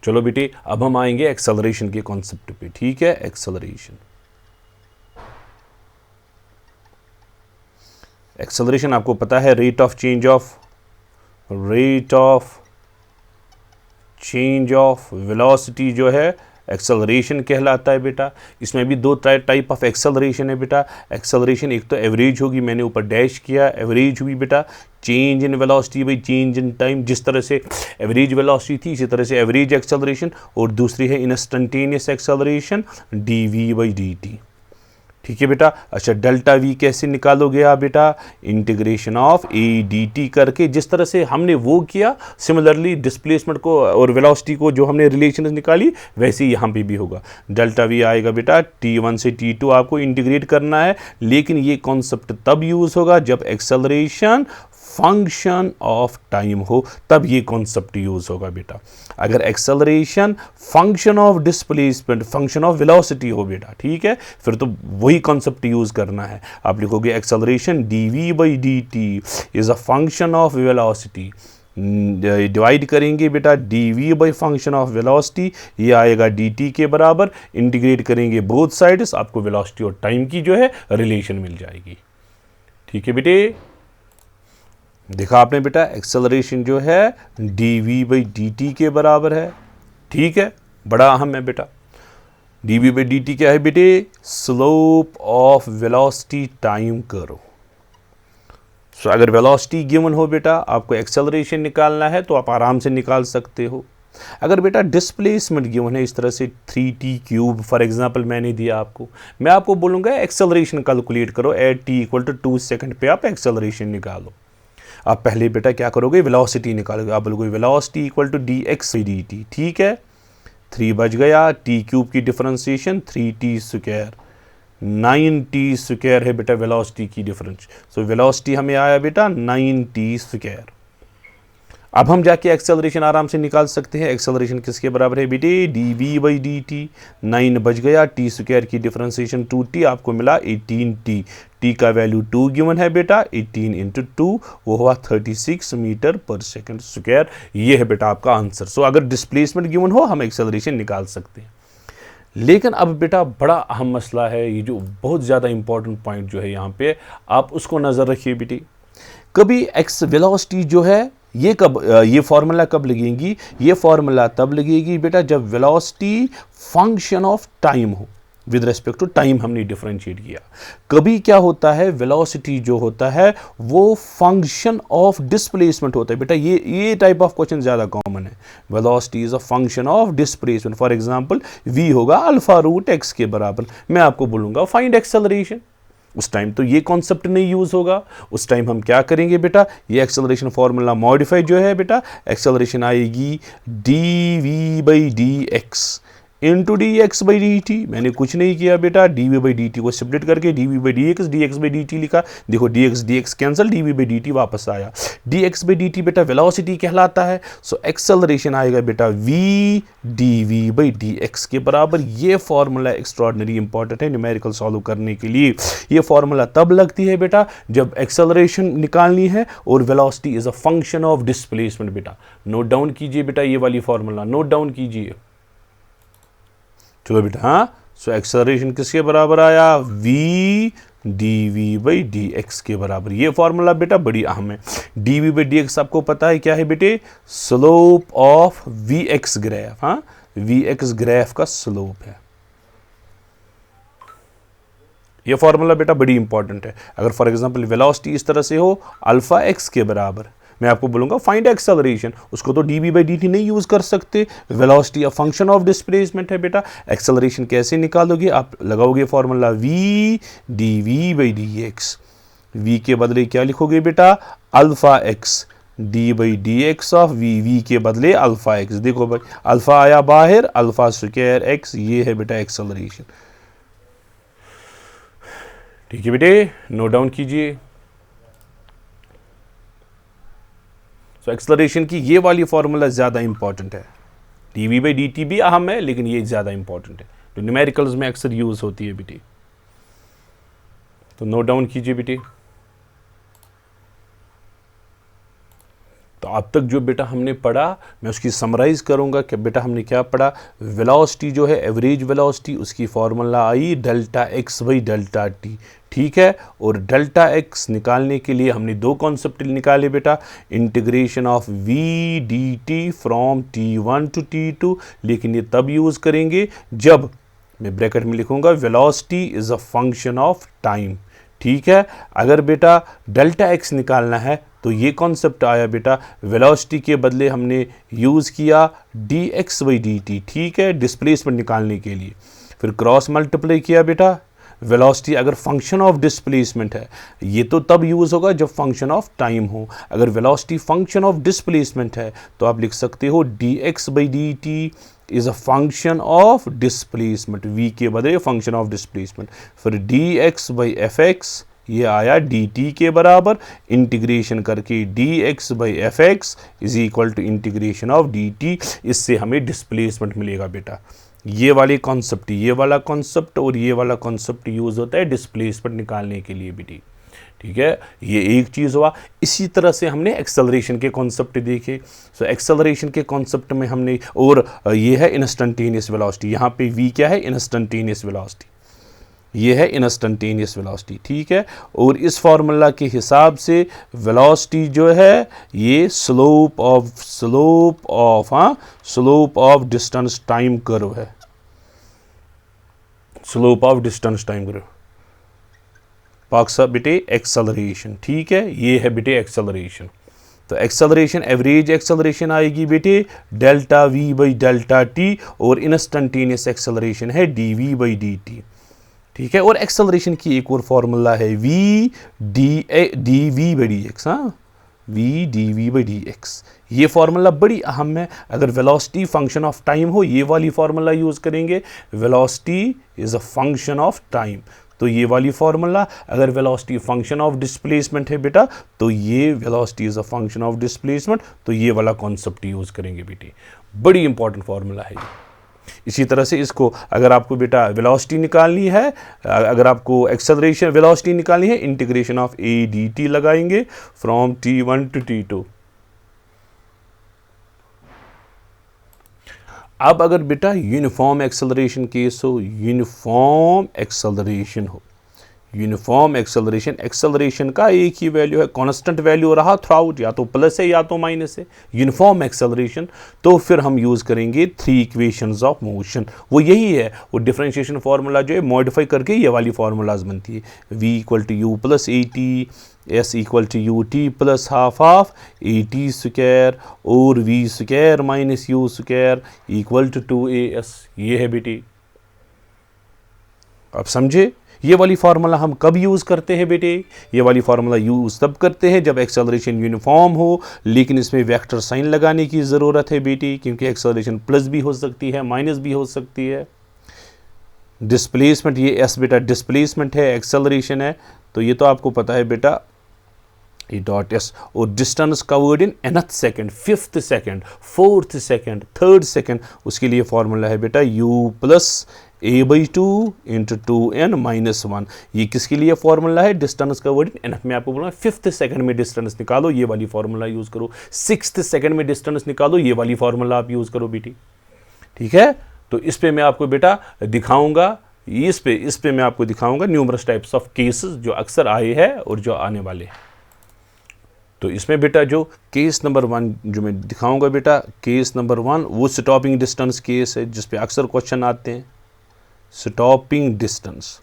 चलो बेटे अब हम आएंगे एक्सेलरेशन के कॉन्सेप्ट पे। ठीक है, एक्सेलरेशन आपको पता है rate of change of velocity जो है एक्सेलरेशन कहलाता है बेटा। इसमें भी दो टाइप ऑफ एक्सेलरेशन है बेटा। एक्सेलरेशन एक तो एवरेज होगी, मैंने ऊपर डैश किया, एवरेज हुई बेटा change in velocity by change in time, जिस तरह से एवरेज वेलोसिटी थी इसी तरह से एवरेज एक्सेलरेशन, और दूसरी है instantaneous acceleration d v by d t. ठीक है बेटा। अच्छा, डेल्टा वी कैसे निकालोगे आप बेटा? Integration of A D T करके, जिस तरह से हमने वो किया, सिमिलरली डिस्प्लेसमेंट को और वेलोसिटी को जो हमने रिलेशन निकाली, वैसे ही यहाँ पे भी होगा। डेल्टा वी आएगा बेटा T1 से T2 आपको इंटीग्रेट करना है, लेकिन ये कॉन्सेप्ट तब यूज होगा जब एक्सेलरेशन फंक्शन ऑफ टाइम हो, तब ये कॉन्सेप्ट यूज होगा बेटा। अगर acceleration function of displacement, function of velocity हो बेटा, ठीक है, फिर तो वही कॉन्सेप्ट यूज करना है। आप लिखोगे acceleration dv by dt is a function of velocity, divide करेंगे बेटा dv by function of velocity, ये आएगा dt के बराबर, इंटीग्रेट करेंगे बोथ साइड्स, आपको वेलोसिटी और टाइम की जो है रिलेशन मिल जाएगी। ठीक है बेटे, देखा आपने बेटा, एक्सेलरेशन जो है dv बाई dt के बराबर है। ठीक है, बड़ा अहम है बेटा। dv बाई dt क्या है बेटे? स्लोप ऑफ वेलोसिटी टाइम करो। सो अगर वेलोसिटी गिवन हो बेटा, आपको एक्सेलरेशन निकालना है तो आप आराम से निकाल सकते हो। अगर बेटा डिस्प्लेसमेंट गिवन है इस तरह से 3t क्यूब फॉर एग्जांपल मैंने दिया आपको, मैं आपको बोलूँगा एक्सेलरेशन कैलकुलेट करो, at t equal to 2 second पे आप एक्सेलरेशन निकालो। आप पहले बेटा क्या करोगे? वेलोसिटी निकालोगे। आप बोलोगे velocity equal to dx by dt, ठीक है, 3 बच गया, t क्यूब की differentiation 3t square, 9t square है बेटा वेलोसिटी की डिफरेंस। सो वेलोसिटी हमें आया बेटा 9t स्क्वायर। अब हम जाके एक्सेलरेशन आराम से निकाल सकते हैं। एक्सेलरेशन किसके बराबर है बेटे? dv बाई dt, 9 बच गया, t स्क्वायर की डिफरेंशिएशन 2t, आपको मिला 18t, t का वैल्यू 2 गिवन है बेटा, 18 इंटू 2 वो हुआ 36 मीटर पर सेकंड स्क्वायर। ये है बेटा आपका आंसर। सो अगर डिस्प्लेसमेंट गिवन हो हम एक्सेलरेशन निकाल सकते हैं। लेकिन अब बेटा बड़ा अहम मसला है, ये जो बहुत ज़्यादा इंपॉर्टेंट पॉइंट जो है यहाँ पे, आप उसको नज़र रखिए बेटे। कभी एक्स वेलोसिटी जो है ये फार्मूला कब लगेगी? ये फार्मूला तब लगेगी बेटा जब वेलोसिटी फंक्शन ऑफ टाइम हो, विद रिस्पेक्ट टू टाइम हमने डिफरेंशिएट किया। कभी क्या होता है, वेलोसिटी जो होता है वो फंक्शन ऑफ डिस्प्लेसमेंट होता है बेटा। ये टाइप ऑफ क्वेश्चन ज़्यादा कॉमन है। Velocity is a function of displacement. For example v होगा अल्फा रूट x के बराबर, मैं आपको बोलूँगा फाइंड एक्सेलरेशन, उस टाइम तो ये कॉन्सेप्ट नहीं यूज होगा। उस टाइम हम क्या करेंगे बेटा, ये एक्सेलरेशन फॉर्मूला मॉडिफाई जो है बेटा, एक्सेलरेशन आएगी dv by dx into dx by dt। मैंने कुछ नहीं किया बेटा, dv बाई dt को सेपरेट करके dv by dx by dt लिखा। देखो dx cancel, dv by dt वापस आया। dx बाई dt बेटा वेलोसिटी कहलाता है। सो एक्सेलरेशन आएगा बेटा v dv बाई dx के बराबर। ये फॉर्मूला एक्स्ट्रॉर्डिनरी इंपॉर्टेंट है न्यूमेरिकल सॉल्व करने के लिए। ये फॉर्मूला तब लगती है बेटा जब एक्सेलरेशन निकालनी है और velocity is a function of displacement. बेटा नोट डाउन कीजिए बेटा, ये वाली फॉर्मूला नोट डाउन कीजिए। चलो बेटा, हाँ, सो एक्सेलरेशन किसके बराबर आया? v dv बाई dx के बराबर। ये फॉर्मूला बेटा बड़ी अहम है। dv बाई dx आपको पता है क्या है बेटे? Slope of vx graph. हाँ, vx ग्राफ का स्लोप है। ये फॉर्मूला बेटा बड़ी इंपॉर्टेंट है। अगर फॉर एग्जांपल वेलोसिटी इस तरह से हो अल्फा x के बराबर, मैं आपको बोलूँगा फाइंड एक्सेलरेशन, उसको तो dv बाई dt नहीं यूज़ कर सकते। Velocity a function of displacement है बेटा। एक्सेलरेशन कैसे निकालोगे? आप लगाओगे formula v dv by dx। v के बदले क्या लिखोगे बेटा? Alpha x, d by dx of v के बदले अल्फा x। देखो भाई, अल्फा आया बाहर, अल्फा स्क्वायर x, ये है बेटा एक्सेलरेशन। ठीक है बेटे, नोट डाउन कीजिए। सो एक्सेलरेशन की ये वाली फॉर्मूला ज़्यादा इंपॉर्टेंट है। dv बाई dt भी अहम है, लेकिन ये ज़्यादा इंपॉर्टेंट है, जो न्यूमेरिकल्स में अक्सर यूज़ होती है बेटे। तो नोट डाउन कीजिए बेटे। तो अब तक जो बेटा हमने पढ़ा, मैं उसकी समराइज़ करूंगा कि बेटा हमने क्या पढ़ा। वेलोसिटी जो है एवरेज वेलोसिटी, उसकी formula I delta x by delta t, ठीक है। और डेल्टा x निकालने के लिए हमने दो कॉन्सेप्ट निकाले बेटा, integration of v dt from t1 to t2, लेकिन ये तब यूज़ करेंगे जब, मैं ब्रैकेट में लिखूंगा, velocity is a function of time, ठीक है। अगर बेटा डेल्टा x निकालना है तो ये कॉन्सेप्ट आया बेटा, वेलोसिटी के बदले हमने यूज़ किया dx बाई dt, ठीक है, डिस्प्लेसमेंट निकालने के लिए। फिर क्रॉस मल्टीप्लाई किया बेटा, वेलोसिटी अगर फंक्शन ऑफ डिस्प्लेसमेंट है, ये तो तब यूज़ होगा जब फंक्शन ऑफ टाइम हो। अगर वेलोसिटी फंक्शन ऑफ डिस्प्लेसमेंट है तो आप लिख सकते हो dx/dt is a function of displacement, v के बदले फंक्शन ऑफ डिस्प्लेसमेंट। फिर dx/fx ये आया dt के बराबर, इंटीग्रेशन करके dx/fx is equal to integration of dt, इससे हमें डिस्प्लेसमेंट मिलेगा बेटा। ये वाले कॉन्सेप्ट, ये वाला कॉन्सेप्ट और ये वाला कॉन्सेप्ट यूज़ होता है डिस्प्लेसमेंट निकालने के लिए बेटी, ठीक है। ये एक चीज़ हुआ। इसी तरह से हमने एक्सेलरेशन के कॉन्सेप्ट देखे। सो एक्सेलरेशन के कॉन्सेप्ट में हमने, और ये है इंस्टेंटेनियस वेलोसिटी, यहाँ पे v क्या है, इंस्टेंटेनियस वेलोसिटी, ये है इंस्टेंटेनियस वेलोसिटी, ठीक है। और इस फार्मूला के हिसाब से वेलोसिटी जो है ये slope of distance time curve है, slope of distance time curve. पाक्सा बेटे एक्सेलरेशन, ठीक है, ये है बेटे एक्सेलरेशन। तो एक्सेलरेशन, एवरेज एक्सेलरेशन आएगी बेटे delta v by delta T, और इंस्टेंटेनियस एक्सेलरेशन है dv बाई dt, ठीक है। और एक्सेलरेशन की एक और फॉर्मूला है v dv बाई dx, हाँ, v dv बाई dx। ये फार्मूला बड़ी अहम है। अगर वेलोसिटी फंक्शन ऑफ टाइम हो, ये वाली फार्मूला यूज़ करेंगे, velocity is a function of time, तो ये वाली फार्मूला। अगर वेलोसिटी फंक्शन ऑफ डिस्प्लेसमेंट है बेटा, तो ये velocity is a function of displacement, तो ये वाला कॉन्सेप्ट यूज़ करेंगे बेटे। बड़ी इंपॉर्टेंट फार्मूला है ये। इसी तरह से इसको, अगर आपको बेटा वेलोसिटी निकालनी है, अगर आपको एक्सेलरेशन वेलोसिटी निकालनी है, इंटीग्रेशन ऑफ a dt लगाएंगे फ्रॉम t1 टू t2। अब अगर बेटा यूनिफॉर्म एक्सेलरेशन केस हो, यूनिफॉर्म एक्सेलरेशन, एक्सेलरेशन का एक ही वैल्यू है, कांस्टेंट वैल्यू रहा थ्रूआउट, या तो प्लस है या तो माइनस है, यूनिफॉर्म एक्सेलरेशन, तो फिर हम यूज़ करेंगे 3 इक्वेशंस ऑफ मोशन। वो यही है, वो डिफरेंशिएशन फार्मूला जो है मॉडिफाई करके ये वाली फार्मूलाज बनती है। v equal to u plus a t, s equal to u t plus half of a t square, और v square minus u square equal to 2as। ये है बेटी, आप समझे। ये वाली फार्मूला हम कब यूज़ करते हैं बेटे, ये वाली फार्मूला यूज़ तब करते हैं जब एक्सेलरेशन यूनिफॉर्म हो, लेकिन इसमें वेक्टर साइन लगाने की ज़रूरत है बेटी, क्योंकि एक्सेलरेशन प्लस भी हो सकती है, माइनस भी हो सकती है। डिस्प्लेसमेंट, ये s बेटा डिस्प्लेसमेंट है, एक्सेलरेशन है, तो ये तो आपको पता है बेटा, ये डॉट s। और distance covered in nth second, 5th second, 4th second, 3rd second, उसके लिए फार्मूला है बेटा u plus a/2 into 2n minus 1। ये किसके लिए फार्मूला है, डिस्टेंस कवर्ड इन nth में आपको बोला 5th सेकेंड में डिस्टेंस निकालो, ये वाली फार्मूला यूज़ करो। 6th सेकेंड में डिस्टेंस निकालो, ये वाली फार्मूला आप यूज़ करो बेटी, ठीक है। तो इस पे मैं आपको बेटा दिखाऊंगा, इस पे मैं आपको दिखाऊंगा न्यूमरस टाइप्स ऑफ केसेस जो अक्सर आए हैं और जो आने वाले हैं। तो इसमें बेटा जो केस नंबर 1 जो मैं दिखाऊंगा बेटा, केस नंबर 1 वो स्टॉपिंग डिस्टेंस केस है, जिस पे अक्सर क्वेश्चन आते हैं, स्टॉपिंग डिस्टेंस,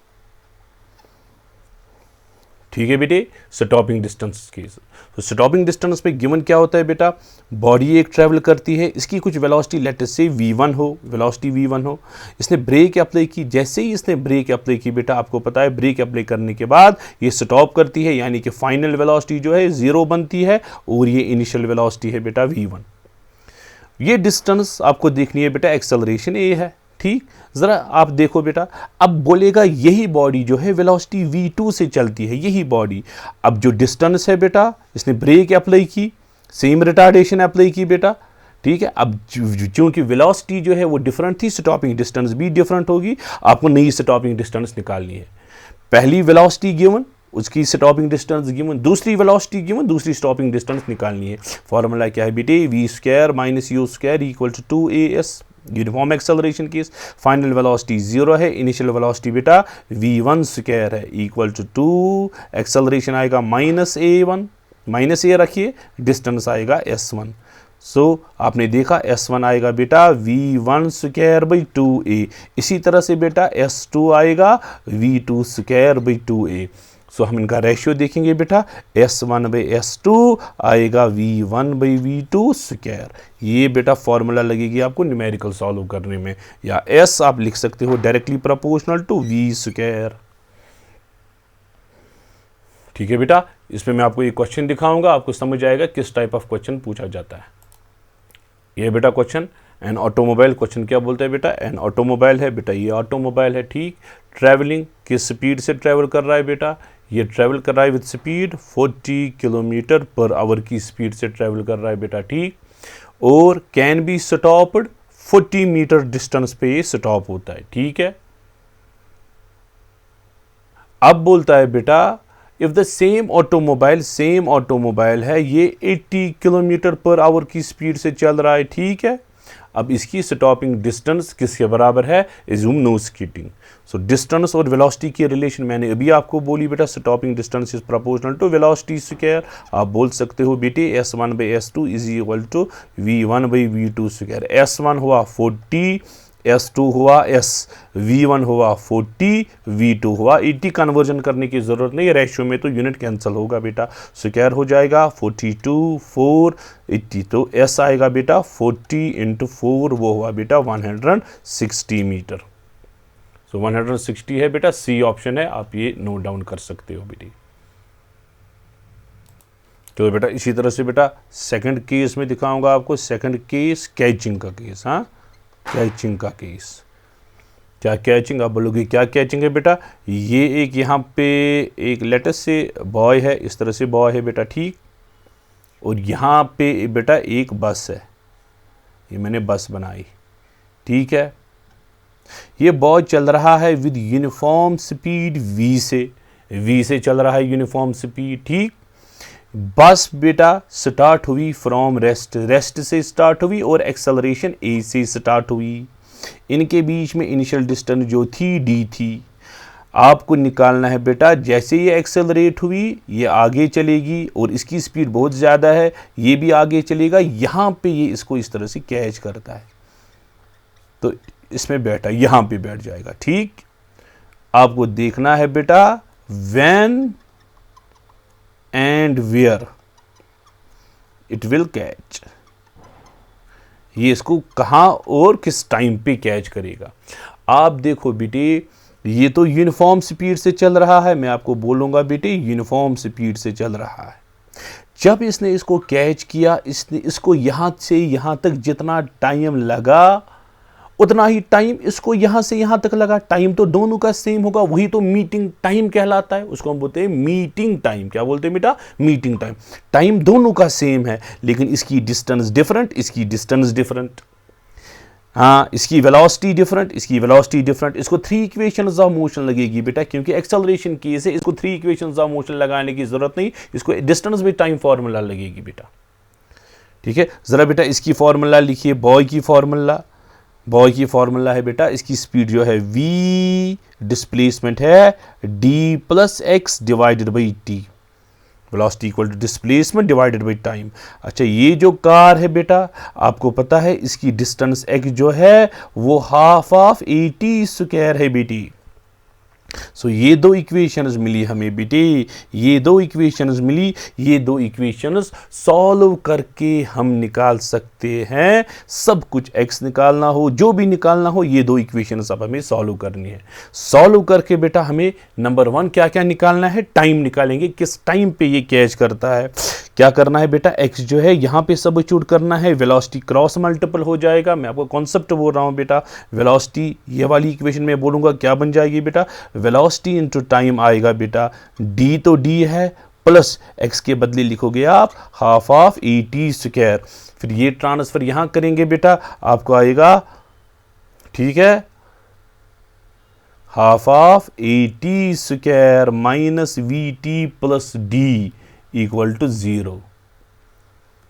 ठीक है बेटे, स्टॉपिंग डिस्टेंस केस। तो स्टॉपिंग डिस्टेंस पे गिवन क्या होता है बेटा, बॉडी एक ट्रैवल करती है, इसकी कुछ वेलोसिटी लेट अस से v1 हो, वेलोसिटी v1 हो, इसने ब्रेक अप्लाई की, जैसे ही इसने ब्रेक अप्लाई की बेटा, आपको पता है ब्रेक अप्लाई करने के बाद ये स्टॉप करती है, यानी कि फाइनल वेलोसिटी जो है 0 बनती है, और ये इनिशियल वेलोसिटी है बेटा v1। ये डिस्टेंस आपको देखनी है बेटा, एक्सेलरेशन a है, ठीक। ज़रा आप देखो बेटा, अब बोलेगा यही बॉडी जो है वेलोसिटी v2 से चलती है, यही बॉडी। अब जो डिस्टेंस है बेटा, इसने ब्रेक अप्लाई की, सेम रिटार्डेशन अप्लाई की बेटा, ठीक है। अब चूंकि वेलोसिटी जो है वो डिफरेंट थी, स्टॉपिंग डिस्टेंस भी डिफरेंट होगी, आपको नई स्टॉपिंग डिस्टेंस निकालनी है। पहली वेलोसिटी गिवन, उसकी स्टॉपिंग डिस्टेंस गिवन, दूसरी वेलोसिटी गिवन, दूसरी स्टॉपिंग डिस्टेंस निकालनी है। फॉर्मूला क्या है बेटे, v square minus u square equal to 2as। Uniform acceleration case, final velocity 0 है, इनिशियल वेलोसिटी बेटा v1 स्क्वायर है इक्वल टू 2, एक्सेलरेशन आएगा माइनस a1, माइनस a रखिए, डिस्टेंस आएगा s1। सो आपने देखा s1 आएगा बेटा v1 स्क्वायर बाई 2a, इसी तरह से बेटा s2 आएगा v2 स्क्वायर बाई 2a। सो हम इनका रेशियो देखेंगे बेटा, s1 बाई s2 आएगा v1 बाई v2 स्क्वायर। ये बेटा फॉर्मूला लगेगी आपको न्यूमेरिकल सॉल्व करने में, या s आप लिख सकते हो directly proportional to v square. ठीक है बेटा, इसमें मैं आपको एक क्वेश्चन दिखाऊंगा, आपको समझ आएगा किस टाइप ऑफ क्वेश्चन पूछा जाता है। ये बेटा क्वेश्चन, एन ऑटोमोबाइल, क्वेश्चन क्या बोलता है बेटा, एन ऑटोमोबाइल है बेटा, ये ऑटोमोबाइल है, ठीक। ट्रैवलिंग, किस स्पीड से ट्रैवल कर रहा है बेटा, ये ट्रैवल कर रहा है with speed 40 kilometre per hour की स्पीड से ट्रैवल कर रहा है बेटा, ठीक। और can be stopped 40 metre distance पे ये स्टॉप होता है, ठीक है। अब बोलता है बेटा इफ द सेम ऑटोमोबाइल है, ये 80 किलोमीटर पर आवर की स्पीड से चल रहा है, ठीक है। अब इसकी स्टॉपिंग डिस्टेंस किसके बराबर है, assume no skidding. So distance और वेलोसिटी की रिलेशन मैंने अभी आपको बोली बेटा, stopping distance is proportional to velocity square. आप बोल सकते हो बेटे S1/S2 is equal to V1/V2 square. S1 हुआ 40, S2 हुआ S, V1 हुआ 40, V2 हुआ 80। कन्वर्जन करने की ज़रूरत नहीं है, रेशियो में तो यूनिट कैंसिल होगा बेटा, स्क्वायर हो जाएगा 42 4 80। तो S आएगा बेटा 40 × 4, वो हुआ बेटा 160 मीटर। सो 160 है बेटा, सी ऑप्शन है, आप ये नोट डाउन कर सकते हो बेटी। तो बेटा इसी तरह से बेटा सेकंड केस में दिखाऊंगा आपको, सेकंड केस कैचिंग का केस। हाँ, कैचिंग का केस, क्या कैचिंग, आप बोलोगे क्या कैचिंग है बेटा, ये एक यहाँ पे एक लेटेस्ट से बॉय है, इस तरह से बॉय है बेटा, ठीक। और यहाँ पे बेटा एक बस है, ये मैंने बस बनाई, ठीक है। ये बॉय चल रहा है विद यूनिफॉर्म स्पीड v से चल रहा है यूनिफॉर्म स्पीड, ठीक। बस बेटा स्टार्ट हुई फ्रॉम रेस्ट से स्टार्ट हुई और एक्सेलरेशन a से स्टार्ट हुई। इनके बीच में इनिशियल डिस्टेंस जो थी d थी। आपको निकालना है बेटा, जैसे ये एक्सेलरेट हुई ये आगे चलेगी और इसकी स्पीड बहुत ज़्यादा है, ये भी आगे चलेगा। यहाँ पे ये इसको इस तरह से कैच करता है, तो इसमें बैठा, यहाँ पे बैठ जाएगा, ठीक। आपको देखना है बेटा when and where it will catch, ये इसको कहाँ और किस टाइम पे कैच करेगा। आप देखो बेटे, ये तो यूनिफॉर्म स्पीड से चल रहा है, मैं आपको बोलूँगा बेटे यूनिफॉर्म स्पीड से चल रहा है। जब इसने इसको कैच किया, इसने इसको यहाँ से यहाँ तक जितना टाइम लगा उतना ही टाइम इसको यहाँ से यहाँ तक लगा। टाइम तो दोनों का सेम होगा, वही तो मीटिंग टाइम कहलाता है, उसको हम बोलते हैं मीटिंग टाइम। क्या बोलते हैं बेटा, मीटिंग टाइम। टाइम दोनों का सेम है, लेकिन इसकी डिस्टेंस डिफरेंट, इसकी डिस्टेंस डिफरेंट। हाँ, इसकी वेलोसिटी डिफरेंट, इसकी वेलोसिटी डिफरेंट। इसको 3 इक्वेशंस ऑफ मोशन लगेगी बेटा, क्योंकि एक्सेलरेशन केस है, इसको 3 इक्वेशंस ऑफ मोशन लगाने की जरूरत नहीं, इसको डिस्टेंस में टाइम फार्मूला लगेगी बेटा, ठीक है। जरा बेटा इसकी फार्मूला लिखिए, बॉय की फार्मूला है बेटा, इसकी स्पीड जो है v, डिस्प्लेसमेंट है d + x divided by t, velocity equal to displacement divided by time. अच्छा, ये जो कार है बेटा, आपको पता है इसकी डिस्टेंस x जो है वो हाफ ऑफ 80 स्क्वायर है बेटी। सो ये दो इक्वेशंस मिली हमें बेटे, ये दो इक्वेशंस मिली। ये दो इक्वेशंस सॉल्व करके हम निकाल सकते हैं सब कुछ। x निकालना हो, जो भी निकालना हो, ये दो इक्वेशंस अब हमें सॉल्व करनी है। सॉल्व करके बेटा हमें नंबर 1 क्या क्या निकालना है, टाइम निकालेंगे, किस टाइम पे ये कैच करता है। क्या करना है बेटा, x जो है यहाँ पे सब्स्टिट्यूट करना है, वेलोसिटी क्रॉस मल्टीपल हो जाएगा। मैं आपको कॉन्सेप्ट बोल रहा हूँ बेटा, वेलोसिटी ये वाली इक्वेशन में बोलूँगा क्या बन जाएगी बेटा, वेलोसिटी इनटू टाइम आएगा बेटा, d तो d है प्लस x के बदले लिखोगे आप हाफ ऑफ 80 स्क्वायर। फिर ये ट्रांसफर यहाँ करेंगे बेटा, आपको आएगा, ठीक है, half of 80 square minus VT plus d equal to 0।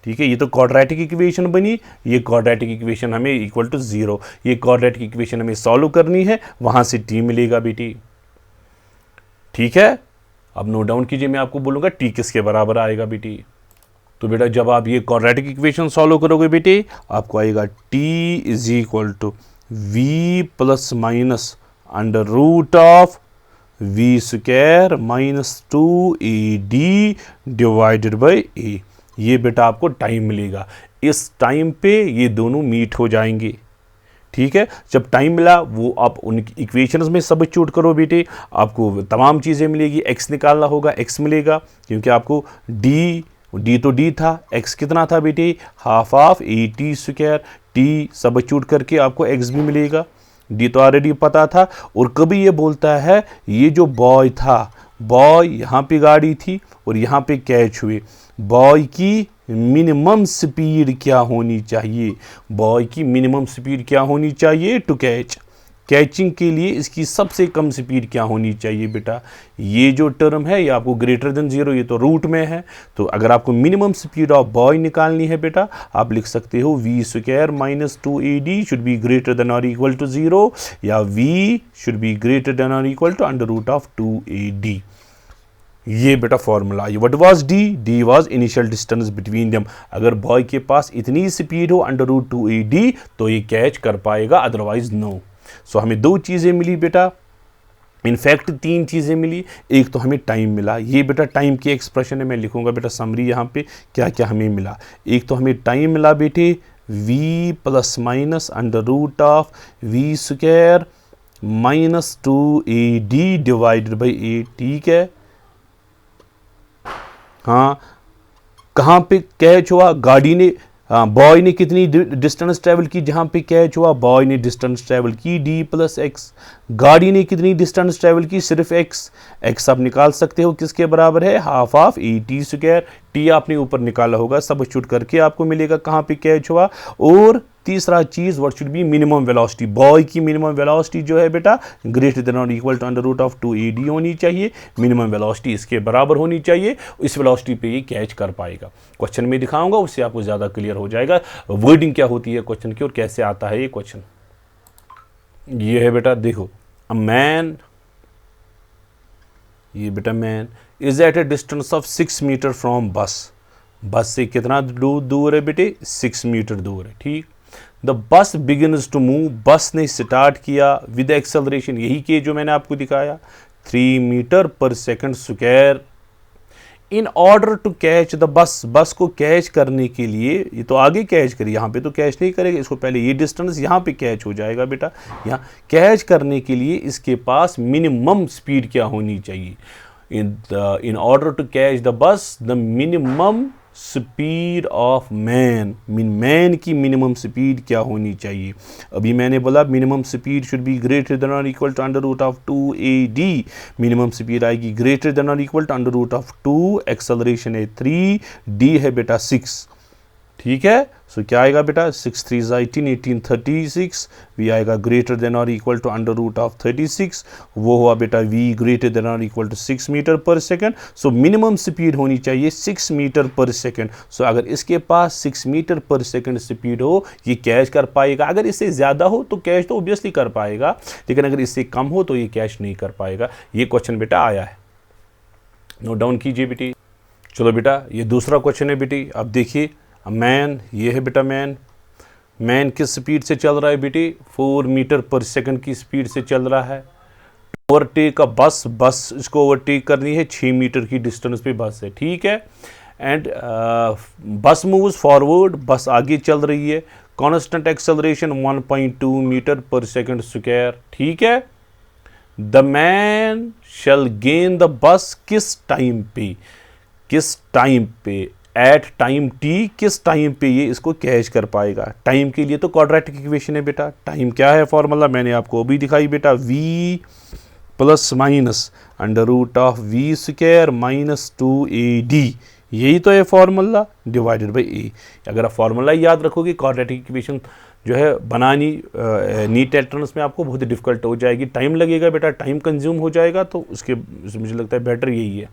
ठीक है, ये तो क्वाड्रेटिक इक्वेशन बनी, ये क्वाड्रेटिक इक्वेशन हमें इक्वल टू 0। ये क्वाड्रेटिक इक्वेशन हमें सॉल्व करनी है, वहां से t मिलेगा बेटी। ठीक है, अब नोट डाउन कीजिए, मैं आपको बोलूंगा t किसके बराबर आएगा बेटी। तो बेटा जब आप ये क्वाड्रेटिक इक्वेशन सॉल्व करोगे बेटे, आपको आएगा t is equal to v plus minus under root of v square minus 2ad divided by a। ये बेटा आपको टाइम मिलेगा। इस टाइम पे ये दोनों मीट हो जाएंगे। ठीक है। जब टाइम मिला वो आप उन इक्वेशंस में सब्स्टिट्यूट करो बेटे, आपको तमाम चीज़ें मिलेगी। एक्स निकालना होगा, एक्स मिलेगा, क्योंकि आपको डी तो डी था, एक्स कितना था बेटे, half of a t square, T substitute करके आपको एक्स भी मिलेगा, डी तो ऑलरेडी पता था। और कभी ये बोलता है ये जो बॉय था, बॉय यहाँ पे गाड़ी थी और यहाँ पे कैच हुए, बॉय की मिनिमम स्पीड क्या होनी चाहिए, बॉय की मिनिमम स्पीड क्या होनी चाहिए टू कैच, कैचिंग के लिए इसकी सबसे कम स्पीड क्या होनी चाहिए बेटा। ये जो टर्म है ये आपको ग्रेटर देन 0, ये तो रूट में है, तो अगर आपको मिनिमम स्पीड ऑफ बॉय निकालनी है बेटा, आप लिख सकते हो V square minus 2AD should be greater than और इक्वल टू 0, या V should be greater than और equal to under root of 2AD। ये बेटा formula. What was D was initial distance between them. अगर बॉय के पास इतनी speed हो अंडर रूट 2AD तो ये कैच कर पाएगा, अदरवाइज नो। सो हमें 2 चीज़ें मिली बेटा, इनफैक्ट 3 चीज़ें मिली। एक तो हमें टाइम मिला, ये बेटा टाइम की एक्सप्रेशन है, मैं लिखूंगा बेटा समरी यहाँ पे क्या क्या हमें मिला। एक तो हमें टाइम मिला बेटे v plus minus under root of we square minus 2AD divided by A, ठीक है। हाँ, कहाँ पे कैच हुआ, गाड़ी ने, बॉय ने कितनी डिस्टेंस ट्रैवल की, जहाँ पे कैच हुआ बॉय ने डिस्टेंस ट्रैवल की d प्लस एक्स, गाड़ी ने कितनी डिस्टेंस ट्रैवल की, सिर्फ x आप निकाल सकते हो किसके बराबर है, half of a t square, T आपने ऊपर निकाला होगा, सब्स्टिट्यूट करके आपको मिलेगा कहाँ पे कैच हुआ। और तीसरा चीज what should be minimum velocity, boy की मिनिमम वेलोसिटी जो है बेटा ग्रेटर देन और equal to under root of 2AD होनी चाहिए, मिनिमम वेलोसिटी इसके बराबर होनी चाहिए, इस वेलोसिटी पे ये कैच कर पाएगा। क्वेश्चन में दिखाऊंगा, उससे आपको ज़्यादा क्लियर हो जाएगा वर्डिंग क्या होती है क्वेश्चन की और कैसे आता है ये क्वेश्चन। ये है बेटा, देखो अ मैन, ये बेटा man is at a distance of 6 metre from bus, bus से कितना दूर है बेटे, 6 मीटर दूर है, ठीक। The bus begins to move, बस ने स्टार्ट किया विद एक्सेलरेशन, यही के जो मैंने आपको दिखाया 3 metre per second square. In order to catch the bus, bus को कैच करने के लिए, ये तो आगे कैच करिए, यहाँ पे तो कैच नहीं करेगा, इसको पहले ये डिस्टेंस यहाँ पे कैच हो जाएगा बेटा। यहाँ कैच करने के लिए इसके पास मिनिमम स्पीड क्या होनी चाहिए, in order to catch the bus the minimum speed of man की मिनिमम स्पीड क्या होनी चाहिए। अभी मैंने बोला minimum speed should be greater than और equal to under root of 2AD, minimum speed आएगी ग्रेटर देन और equal to under root of 2, acceleration है 3, डी है बेटा 6, ठीक है। सो क्या आएगा बेटा, 6 3 18 18 36, वी आएगा ग्रेटर देन और equal to under root of 36, वो हुआ बेटा v ग्रेटर देन और equal to 6 metre per second. सो मिनिमम स्पीड होनी चाहिए 6 मीटर पर सेकंड। सो अगर इसके पास 6 मीटर पर सेकंड स्पीड हो ये कैच कर पाएगा, अगर इससे ज़्यादा हो तो कैच तो ऑब्वियसली कर पाएगा, लेकिन अगर इससे कम हो तो ये कैच नहीं कर पाएगा। ये क्वेश्चन बेटा आया है, नोट डाउन कीजिए बेटी। चलो बेटा ये दूसरा क्वेश्चन है बेटी, अब देखिए मैन, ये है बेटा मैन किस स्पीड से चल रहा है बेटी, 4 मीटर पर सेकंड की स्पीड से चल रहा है। ओवरटेक का बस इसको ओवरटेक करनी है, 6 मीटर की डिस्टेंस पे बस है, ठीक है। एंड बस मूव्स फॉरवर्ड, बस आगे चल रही है, constant acceleration 1.2 metre per second square, ठीक है। The man shall gain the bus किस टाइम पे, एट टाइम टी, किस टाइम पे ये इसको कैच कर पाएगा। टाइम के लिए तो क्वाड्रेटिक इक्वेशन है बेटा, टाइम क्या है फॉर्मूला मैंने आपको अभी दिखाई बेटा, v plus minus under root of we square minus 2AD, यही तो है फॉर्मूला, डिवाइडेड बाई ए। अगर आप फॉर्मूला याद रखोगे क्वाड्रेटिक इक्वेशन जो है बनानी नीट एंट्रेंस में आपको बहुत ही डिफिकल्ट हो जाएगी, टाइम लगेगा बेटा, टाइम कंज्यूम हो जाएगा, तो उसके मुझे लगता है बेटर यही है।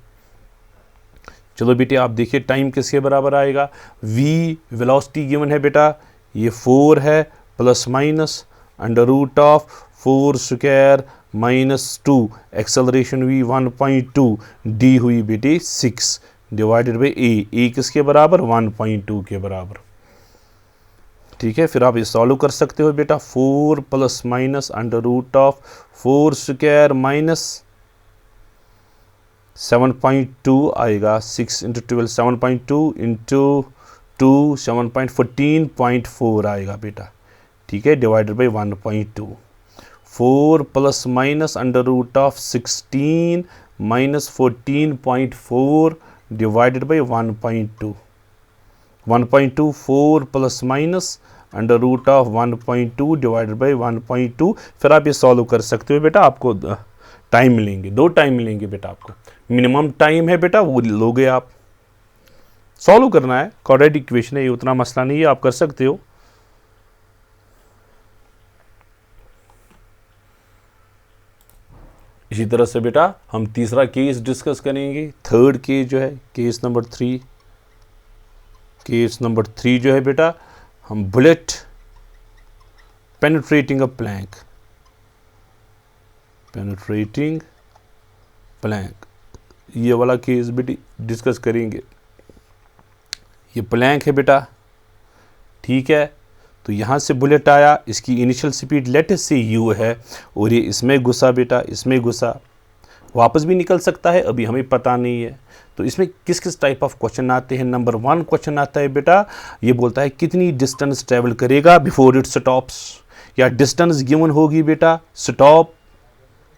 चलो बेटे आप देखिए टाइम किसके बराबर आएगा, v वेलोसिटी गिवन है बेटा, ये 4 है plus minus under root of 4 square minus 2, acceleration v 1.2, d हुई बेटे 6 डिवाइडेड बाई ए किसके बराबर 1.2 के बराबर, ठीक है। फिर आप ये सॉल्व कर सकते हो बेटा, 4 plus minus under root of 4 square minus 7.2 आएगा, 6 इंटू 12 7.2 इंटू 2 7.14.4 आएगा बेटा, ठीक है, divided by 1.2। 4 plus minus under root of 16 minus 14.4 divided by 1.2। 1.2 4 plus minus under root of 1.2 divided by 1.2। फिर आप ये सॉल्व कर सकते हो बेटा, आपको टाइम मिलेंगे, 2 टाइम मिलेंगे बेटा आपको। मिनिमम टाइम है बेटा वो लोगे आप, सॉल्व करना है, क्वाड्रेटिक इक्वेशन है, ये उतना मसला नहीं है, आप कर सकते हो। इसी तरह से बेटा हम तीसरा केस डिस्कस करेंगे। थर्ड केस जो है, केस नंबर 3, केस नंबर 3 जो है बेटा, हम बुलेट पेनिट्रेटिंग अ प्लैंक, पेनिट्रेटिंग प्लैंक, ये वाला केस बेटी डिस्कस करेंगे। ये प्लैंक है बेटा, ठीक है, तो यहाँ से बुलेट आया, इसकी इनिशियल स्पीड लेट से u है और ये इसमें घुसा बेटा, इसमें घुसा, वापस भी निकल सकता है, अभी हमें पता नहीं है। तो इसमें किस किस टाइप ऑफ क्वेश्चन आते हैं। नंबर 1 क्वेश्चन आता है बेटा, ये बोलता है कितनी डिस्टेंस ट्रेवल करेगा बिफोर इट स्टॉप्स, या डिस्टेंस गिवन होगी बेटा,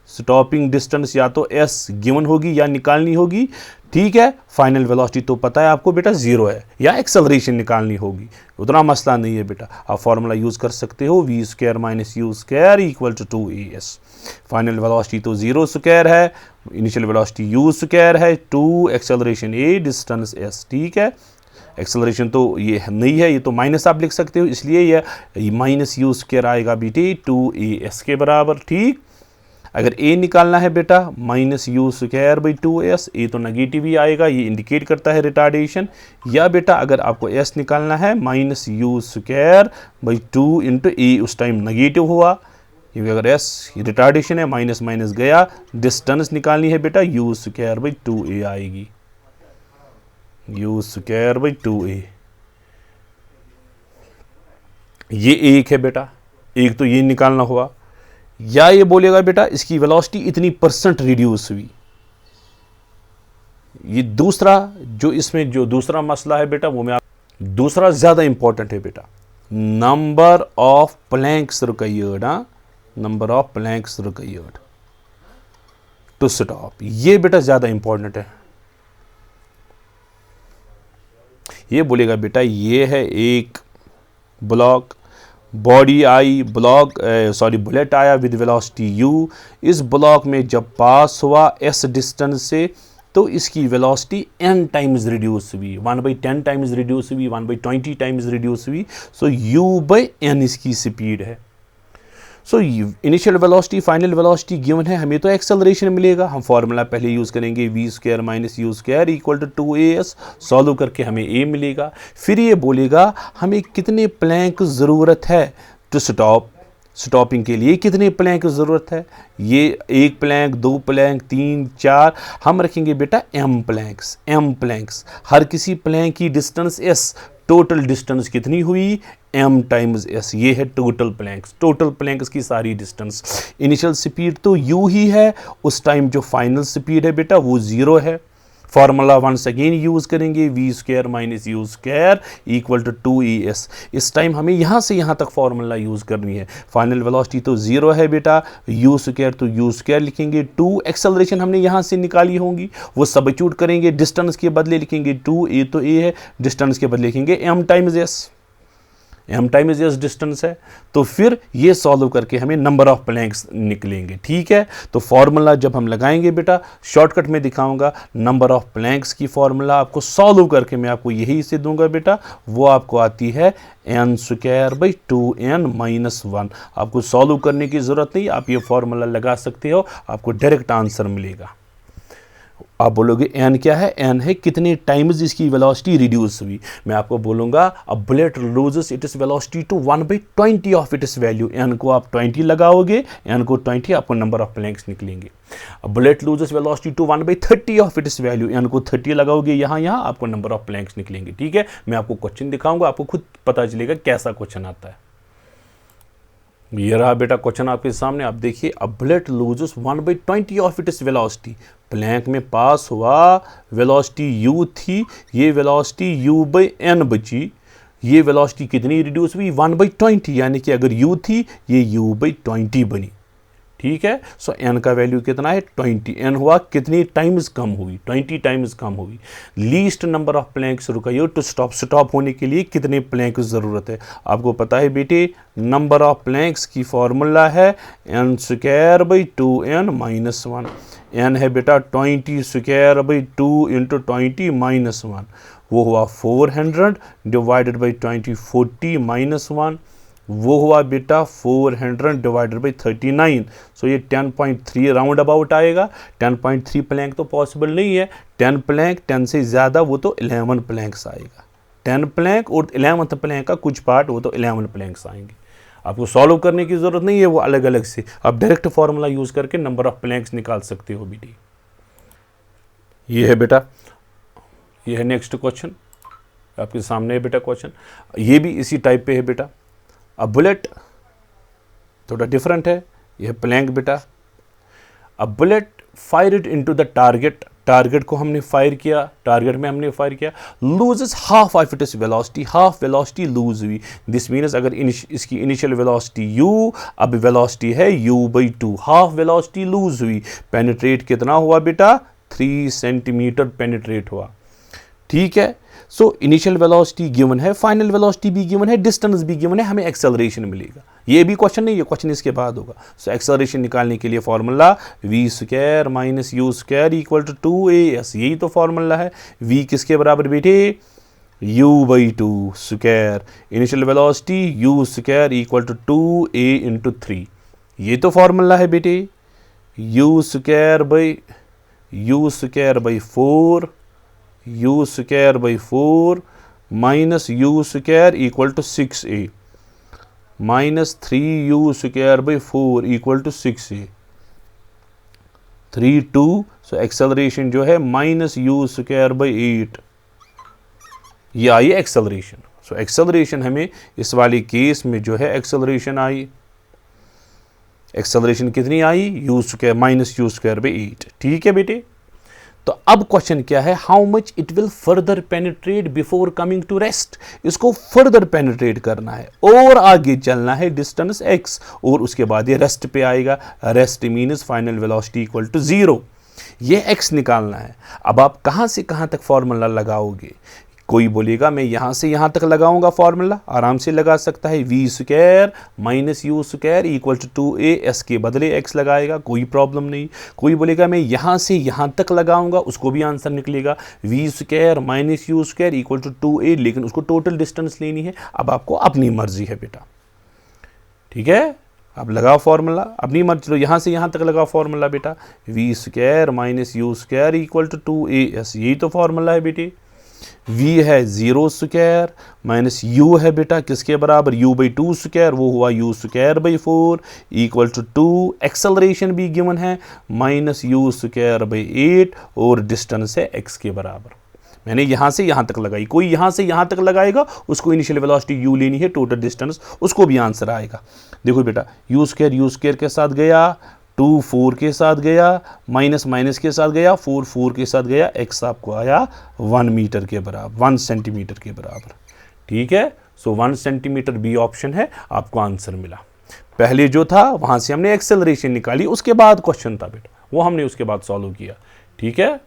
स्टॉपिंग डिस्टेंस या तो s गिवन होगी या निकालनी होगी, ठीक है। फाइनल वेलोसिटी तो पता है आपको बेटा 0 है, या एक्सेलरेशन निकालनी होगी, उतना मसला नहीं है बेटा। आप फॉर्मूला यूज कर सकते हो, v square minus u square equal to 2as। Final velocity तो 0 स्क्वायर है, इनिशियल वेलोसिटी u स्क्वायर है, 2 एक्सेलरेशन a डिस्टेंस s, ठीक है। एक्सेलरेशन तो ये नहीं है, ये तो माइनस आप लिख सकते हो, इसलिए ये माइनस u स्क्वायर आएगा बेटे 2as के बराबर, ठीक। अगर a निकालना है बेटा minus u square by 2s, a तो नेगेटिव ही आएगा, ये इंडिकेट करता है रिटार्डेशन। या बेटा अगर आपको s निकालना है minus u square by 2 into a, उस टाइम नेगेटिव हुआ, क्योंकि अगर s रिटार्डेशन है, माइनस माइनस गया, डिस्टेंस निकालनी है बेटा u स्क्वायर बाई 2a आएगी, u स्क्वायर बाई 2a। ये एक है बेटा, एक तो ये निकालना हुआ। या ये बोलेगा बेटा इसकी वेलोसिटी इतनी परसेंट रिड्यूस हुई। ये दूसरा जो इसमें जो दूसरा मसला है बेटा, वो मैं दूसरा ज्यादा इंपॉर्टेंट है बेटा, number of planks required, number of planks required to stop, ये बेटा ज्यादा इंपॉर्टेंट है। ये बोलेगा बेटा ये है एक ब्लॉक, बॉडी आई, बुलेट आया विद वेलोसिटी u, इस ब्लॉक में जब पास हुआ s डिस्टेंस से, तो इसकी वेलोसिटी n टाइम्स रिड्यूस हुई, 1/10 टाइम्स रिड्यूस हुई, 1/20 टाइम्स रिड्यूस हुई। सो u/n इसकी स्पीड है। So initial velocity, final velocity given है, हमें तो एक्सेलरेशन मिलेगा। हम फॉर्मूला पहले यूज़ करेंगे v square minus u square equal to 2as, solve करके हमें a मिलेगा। फिर ये बोलेगा हमें कितने प्लैंक ज़रूरत है टू स्टॉपिंग के लिए, कितने प्लैंक की ज़रूरत है। ये 1 प्लैंक, 2 प्लैंक, 3, 4, हम रखेंगे बेटा m प्लैंक्स। हर किसी प्लैंक की डिस्टेंस s, टोटल डिस्टेंस कितनी हुई m टाइम्स s, ये है टोटल प्लैंक्स की सारी डिस्टेंस। इनिशियल स्पीड तो u ही है, उस टाइम जो फाइनल स्पीड है बेटा वो 0 है। फार्मूला वंस अगेन यूज करेंगे, v square minus u square equal to 2es। इस टाइम हमें यहाँ से यहाँ तक फार्मूला यूज करनी है। फाइनल वेलोसिटी तो 0 है बेटा, u स्क्वायर तो u स्क्वायर लिखेंगे, 2 एक्सेलरेशन हमने यहाँ से निकाली होंगी, वो सब्स्टिट्यूट करेंगे, डिस्टेंस के बदले लिखेंगे 2, a तो a है, डिस्टेंस के बदले लिखेंगे m times s, m times s distance है। तो फिर ये सॉल्व करके हमें नंबर ऑफ प्लैंक्स निकलेंगे, ठीक है। तो फार्मूला जब हम लगाएंगे बेटा, शॉर्टकट में दिखाऊंगा, नंबर ऑफ प्लैंक्स की फार्मूला आपको सॉल्व करके मैं आपको यही से दूंगा बेटा, वो आपको आती है n square by 2n minus 1। आपको सॉल्व करने की ज़रूरत नहीं, आप ये फार्मूला लगा सकते हो, आपको डायरेक्ट आंसर मिलेगा। आप बोलोगे n क्या है, n है कितने टाइम्स इसकी वेलोसिटी रिड्यूस हुई। मैं आपको बोलूँगा a bullet loses its velocity to 1/20 of its value. n को आप 20 लगाओगे, n को 20, आपको नंबर ऑफ प्लैंक्स निकलेंगे। A bullet loses velocity to 1/30 of its value, n को 30 लगाओगे यहाँ आपको नंबर ऑफ प्लैंक्स निकलेंगे, ठीक है। मैं आपको क्वेश्चन दिखाऊंगा, आपको खुद पता चलेगा कैसा क्वेश्चन आता है। ये रहा बेटा क्वेश्चन आपके सामने, आप देखिए, a bullet loses 1/20 of its velocity, plank में पास हुआ, वेलोसिटी u थी, ये वेलोसिटी u/n बची, ये वेलोसिटी कितनी रिड्यूस हुई, 1/20, यानी कि अगर u थी ये u/20 बनी। ठीक है, सो n का वैल्यू कितना है 20। n हुआ कितनी टाइम्स कम हुई, 20 टाइम्स कम हुई। लीस्ट नंबर ऑफ प्लैंक्स रुकाइए टू स्टॉप, स्टॉप होने के लिए कितने प्लैंक की ज़रूरत है। आपको पता है बेटे, नंबर ऑफ प्लैंक्स की फॉर्मूला है n²/2n-1। n है बेटा 20² 2 × 20 -1, वो हुआ 400 डिवाइडेड बाई 20, 40 -1, वो हुआ बेटा 400 डिवाइडेड बाई 39। सो ये 10.3 राउंड अबाउट आएगा। 10.3 प्लैंक तो पॉसिबल नहीं है, 10 प्लैंक, 10 से ज़्यादा वो तो 11 प्लैंक्स आएगा। 10 प्लैंक और 11th प्लैंक का कुछ पार्ट, वो तो 11 प्लैंक्स आएंगे। आपको सॉल्व करने की ज़रूरत नहीं है वो अलग अलग से, आप डायरेक्ट फार्मूला यूज़ करके नंबर ऑफ प्लैंक्स निकाल सकते हो बेटी। ये है बेटा, ये है नेक्स्ट क्वेश्चन आपके सामने है बेटा क्वेश्चन, ये भी इसी टाइप पे है बेटा। अब बुलेट थोड़ा डिफरेंट है, यह प्लैंक बेटा। अब bullet fired into the target, target को हमने फायर किया, टारगेट में हमने फायर किया, loses half of its velocity, half velocity lose हुई। दिस मीन्स अगर इसकी इनिशियल वेलोसिटी u, अब वेलोसिटी है u/2, हाफ वेलोसिटी लूज हुई। पेनिट्रेट कितना हुआ बेटा, 3 सेंटीमीटर पेनिट्रेट हुआ। ठीक है, सो इनिशियल वेलोसिटी गिवन है, फाइनल वेलोसिटी भी गिवन है, डिस्टेंस भी गिवन है, हमें एक्सेलरेशन मिलेगा। ये भी क्वेश्चन नहीं, ये क्वेश्चन इसके बाद होगा। सो एक्सेलरेशन निकालने के लिए फॉर्मूला v² - u² = 2as, यही तो फॉर्मूला है। v किसके बराबर बेटे, u/2², initial velocity u² = 2a × 3, ये तो फॉर्मूला है बेटे। u² / 4 u² / 4 minus u² = 6a minus 3u² / 4 = 6a, 3 2, so acceleration जो है -u² / 8, ये आई एक्सेलरेशन। सो एक्सेलरेशन हमें इस वाले केस में जो है एक्सेलरेशन आई, एक्सेलरेशन कितनी आई, u² -u² / 8। ठीक है बेटे, तो अब क्वेश्चन क्या है, how much it will further penetrate before coming to rest. इसको फर्दर पेनिट्रेट करना है और आगे चलना है डिस्टेंस x, और उसके बाद ये रेस्ट पे आएगा। रेस्ट मीन्स फाइनल वेलोसिटी = 0, ये x निकालना है। अब आप कहाँ से कहाँ तक फॉर्मूला लगाओगे, कोई बोलेगा मैं यहाँ से यहाँ तक लगाऊंगा फॉर्मूला, आराम से लगा सकता है। v² - u² = 2as के बदले x लगाएगा, कोई प्रॉब्लम नहीं। कोई बोलेगा मैं यहाँ से यहाँ तक लगाऊंगा, उसको भी आंसर निकलेगा v² - u² = 2a, लेकिन उसको टोटल डिस्टेंस लेनी है। अब आपको अपनी मर्जी है बेटा, ठीक है, अब लगाओ फॉर्मूला अपनी मर्जी, चलो यहाँ से यहाँ तक लगाओ फॉर्मूला बेटा। v² - u² = 2as, यही तो फॉर्मूला है बेटे। v है 0² माइनस u है बेटा किसके बराबर, u/2², वो हुआ u² / 4 = 2। एक्सेलरेशन भी गिवन है -u² / 8, और डिस्टेंस है x के बराबर। मैंने यहाँ से यहाँ तक लगाई, कोई यहाँ से यहाँ तक लगाएगा, उसको इनिशियल वेलोसिटी u लेनी है, टोटल डिस्टेंस, उसको भी आंसर आएगा। देखो बेटा u² के साथ गया, 2 4 के साथ गया, माइनस के साथ गया, 4 4 के साथ गया, x आपको आया 1 मीटर के बराबर, 1 सेंटीमीटर के बराबर। ठीक है, सो 1 सेंटीमीटर बी ऑप्शन है, आपको आंसर मिला। पहले जो था वहाँ से हमने एक्सेलरेशन निकाली, उसके बाद क्वेश्चन था बेटा, वो हमने उसके बाद सॉल्व किया। ठीक है,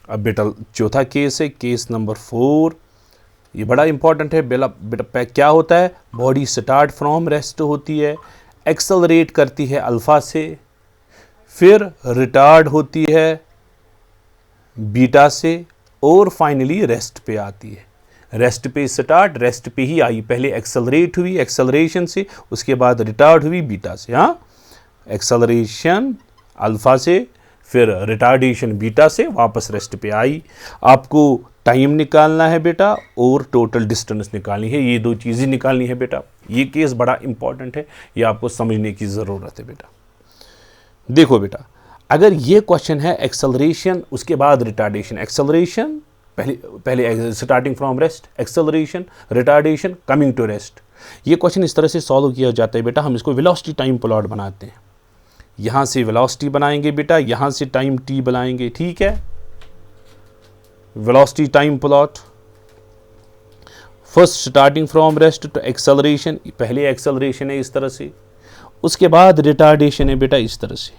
अब बेटा चौथा केस है, केस नंबर 4। ये बड़ा इंपॉर्टेंट है बेटा। क्या होता है, बॉडी स्टार्ट फ्रॉम रेस्ट होती है, एक्सेलरेट करती है अल्फा से, फिर रिटार्ड होती है बीटा से, और फाइनली रेस्ट पे आती है। रेस्ट पे स्टार्ट, रेस्ट पे ही आई, पहले एक्सेलरेट हुई एक्सेलरेशन से, उसके बाद रिटार्ड हुई बीटा से। हाँ, एक्सेलरेशन अल्फा से, फिर रिटार्डेशन बीटा से, वापस रेस्ट पे आई। आपको टाइम निकालना है बेटा और टोटल डिस्टेंस निकालनी है, ये दो चीज़ें निकालनी है बेटा। ये केस बड़ा इंपॉर्टेंट है, ये आपको समझने की ज़रूरत है बेटा। देखो बेटा, अगर ये क्वेश्चन है एक्सेलरेशन उसके बाद रिटार्डेशन, एक्सेलरेशन पहले starting from rest, acceleration, retardation, coming to rest, ये क्वेश्चन इस तरह से सॉल्व किया जाता है बेटा। हम इसको वेलोसिटी टाइम प्लॉट बनाते हैं, यहाँ से वेलोसिटी बनाएंगे बेटा, यहाँ से टाइम t बनाएंगे। ठीक है, velocity time plot, first starting from rest to acceleration, पहले एक्सेलरेशन है इस तरह से, उसके बाद रिटार्डेशन है बेटा इस तरह से,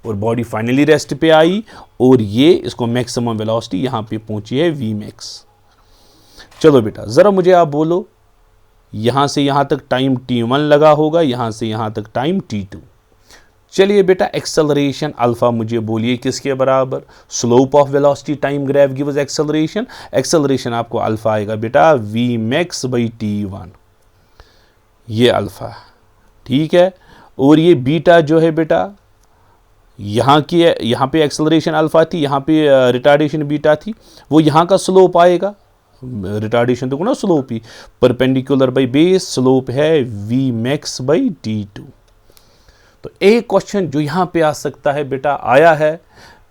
और बॉडी फाइनली रेस्ट पे आई और ये इसको मैक्सिमम वेलोसिटी यहां पे पहुंची है वी मैक्स। चलो बेटा ज़रा मुझे आप बोलो, यहां से यहां तक टाइम t1 लगा होगा, यहां से यहां तक टाइम t2। चलिए बेटा एक्सेलरेशन अल्फा मुझे बोलिए किसके बराबर, slope of velocity time graph gives acceleration, acceleration आपको अल्फा आएगा बेटा v मैक्स बाई t1, ये अल्फा, ठीक है। और ये बीटा जो है बेटा यहाँ पे एक्सेलरेशन अल्फा थी, यहाँ पे रिटार्डेशन बीटा थी, वो यहाँ का स्लोप आएगा, रिटार्डेशन तो ना slope he, perpendicular by base, slope है v मैक्स बाई t2। तो एक क्वेश्चन जो यहाँ पे आ सकता है बेटा आया है,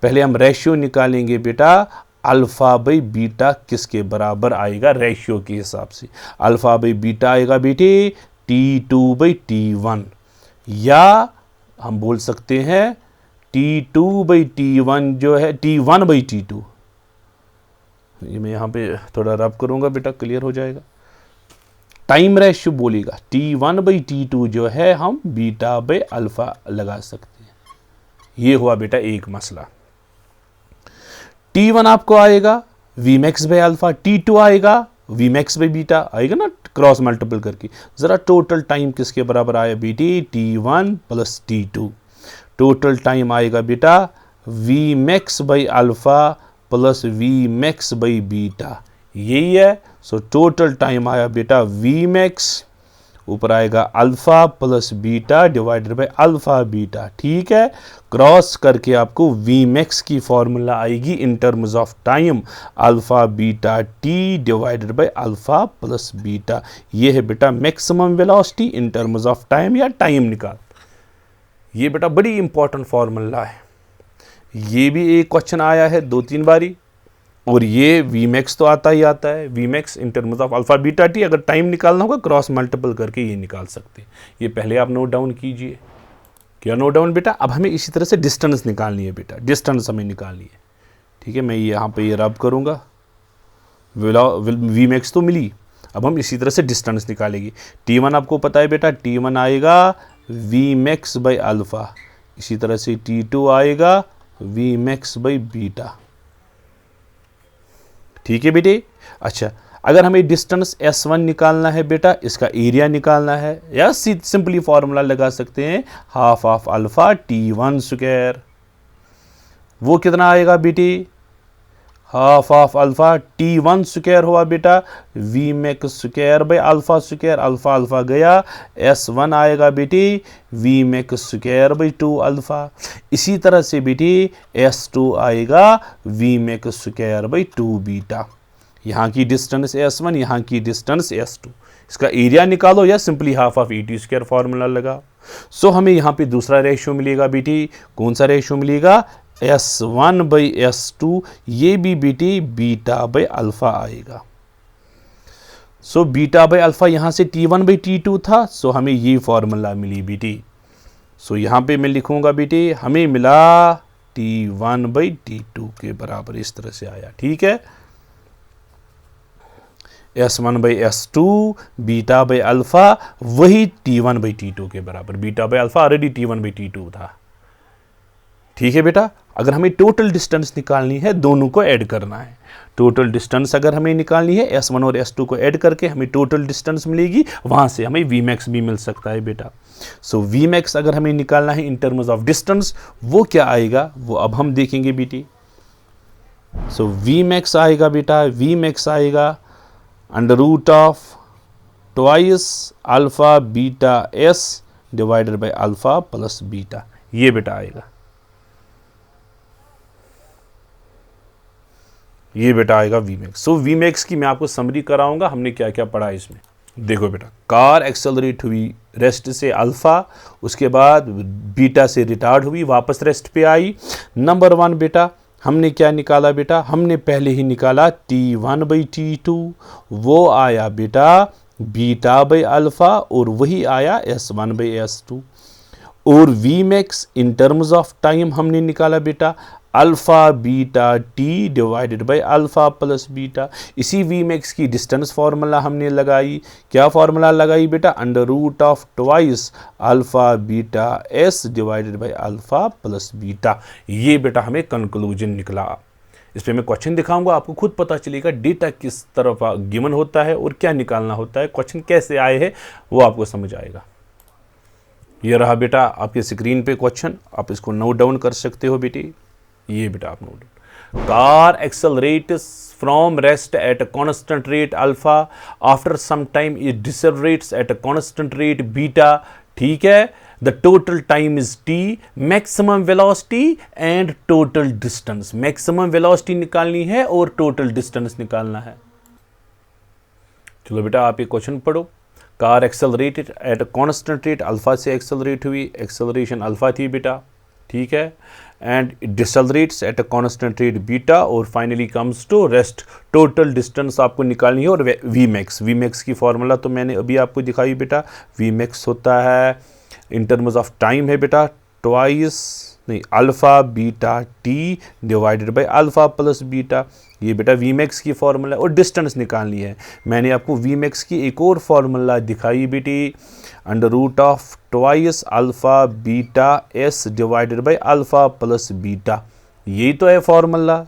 पहले हम रेशियो निकालेंगे बेटा, अल्फा बाई बीटा किसके बराबर आएगा रेशियो के हिसाब से, अल्फा बाई बीटा आएगा बेटे t2 बाई t1, या हम बोल सकते हैं t2 बाई t1 जो है t1 बाई t2, ये मैं यहाँ पे थोड़ा रब करूँगा बेटा क्लियर हो जाएगा। टाइम रेशियो बोलेगा t1 बाई t2 जो है हम बीटा बाई अल्फा लगा सकते हैं, ये हुआ बेटा एक मसला। t1 आपको आएगा v max by alpha, t2 आएगा v मैक्स बाई बीटा, आएगा ना क्रॉस मल्टीपल करके। ज़रा टोटल टाइम किसके बराबर आया बेटी, t1 plus t2, total time आएगा बेटा v max by alpha plus v max by beta, यही है। सो टोटल टाइम आया बेटा v मैक्स, ऊपर आएगा alpha plus beta divided by alpha beta, ठीक है। क्रॉस करके आपको v मैक्स की फॉर्मूला आएगी इन terms of time, alpha beta t divided by alpha plus beta, ये है बेटा maximum velocity in terms of time या टाइम निकाल। ये बेटा बड़ी इंपॉर्टेंट फॉर्मूला है, ये भी एक क्वेश्चन आया है 2-3 बारी, और ये v मैक्स तो आता ही आता है, v max in terms of alpha beta T, अगर टाइम निकालना होगा क्रॉस मल्टीपल करके ये निकाल सकते हैं। ये पहले आप नोट डाउन कीजिए, क्या नोट डाउन बेटा। अब हमें इसी तरह से डिस्टेंस निकालनी है बेटा, डिस्टेंस हमें निकालनी है, ठीक है। मैं यहाँ पे ये रब करूँगा, v मैक्स तो मिली, अब हम इसी तरह से डिस्टेंस निकालेंगे। t1 आपको पता है बेटा, t1 आएगा v मैक्स बाई अल्फा, इसी तरह से t2 आएगा v मैक्स बाई बीटा, ठीक है बेटे। अच्छा अगर हमें डिस्टेंस s1 निकालना है बेटा, इसका एरिया निकालना है, या सिंपली फॉर्मूला लगा सकते हैं half of alpha t1 square, वो कितना आएगा बेटे, half of alpha t1 square हुआ बेटा v max square by alpha square, alpha alpha गया, s1 आएगा बेटे v max square by 2 alpha, इसी तरह से बेटे s2 आएगा v max square by 2 beta. यहाँ की डिस्टेंस s1, यहाँ की डिस्टेंस s2, इसका एरिया निकालो या simply half of et square formula लगा। सो हमें यहाँ पे दूसरा रेशियो मिलेगा बेटी, कौन सा रेशियो मिलेगा, s1 बाई s2, ये भी बेटी बीटा बाई अल्फा आएगा। सो बीटा बाई अल्फा यहाँ से t1 बाई t2 था, सो हमें ये फॉर्मूला मिली बेटी। सो यहाँ पे मैं लिखूंगा बेटी, हमें मिला t1 बाई t2 के बराबर, इस तरह से आया, ठीक है। s1 by s2 beta by alpha वही t1 बाई t2 के बराबर, beta by alpha already t1 by t2 था, ठीक है बेटा। अगर हमें टोटल डिस्टेंस निकालनी है, दोनों को ऐड करना है, टोटल डिस्टेंस अगर हमें निकालनी है s1 और s2 को ऐड करके हमें टोटल डिस्टेंस मिलेगी, वहां से हमें v मैक्स भी मिल सकता है बेटा। सो v मैक्स अगर हमें निकालना है इन टर्म्स ऑफ डिस्टेंस, वो क्या आएगा वो अब हम देखेंगे बेटी। सो v मैक्स आएगा बेटा, v मैक्स आएगा under root of twice alpha beta s divided by alpha plus beta, ये बेटा आएगा, ये बेटा आएगा v मैक्स। सो v मैक्स की मैं आपको समरी कराऊंगा, हमने क्या क्या पढ़ा इसमें। देखो बेटा, कार एक्सेलरेट हुई रेस्ट से अल्फा, उसके बाद बीटा से रिटार्ड हुई, वापस रेस्ट पे आई। नंबर 1 बेटा हमने क्या निकाला बेटा, हमने पहले ही निकाला t1 बाई t2, वो आया बेटा बीटा बाई अल्फा, और वही आया s1 बाई s2। और v max in terms of time हमने निकाला बेटा, alpha beta t divided by alpha plus beta. इसी वी मैक्स की डिस्टेंस फार्मूला हमने लगाई। क्या फार्मूला लगाई बेटा? Under root of twice alpha beta s divided by alpha plus beta. ये बेटा हमें कंक्लूजन निकला। इस पर मैं क्वेश्चन दिखाऊंगा, आपको खुद पता चलेगा डेटा किस तरफ गिवन होता है और क्या निकालना होता है, क्वेश्चन कैसे आए हैं वो आपको समझ आएगा। ये रहा बेटा आपके स्क्रीन पे क्वेश्चन, आप इसको नोट डाउन कर सकते हो बेटी। ये बेटा आप note down, car accelerates from rest at a constant rate alpha, after some time it decelerates at a constant rate beta. ठीक है, the total time is T, maximum velocity and total distance. Maximum velocity निकालनी है और total distance निकालना है। चलो बेटा आप ये क्वेश्चन पढ़ो। Car accelerated at a constant rate, alpha से एक्सेलरेट हुई, एक्सेलरेशन अल्फा थी बेटा। ठीक है, and it decelerates at a constant rate beta और finally comes to rest. Total distance आपको निकालनी है और वी मैक्स की फॉर्मूला तो मैंने अभी आपको दिखाई बेटा। वी मैक्स होता है इन टर्म्स ऑफ टाइम है बेटा ट्वाइस नहीं alpha beta t divided by alpha plus beta. ये बेटा वी मैक्स की फॉर्मूला और डिस्टेंस निकालनी है। मैंने आपको वी मैक्स की एक और फॉर्मूला दिखाई बेटी, under root of twice alpha beta s divided by alpha plus beta. यही तो है फॉर्मूला।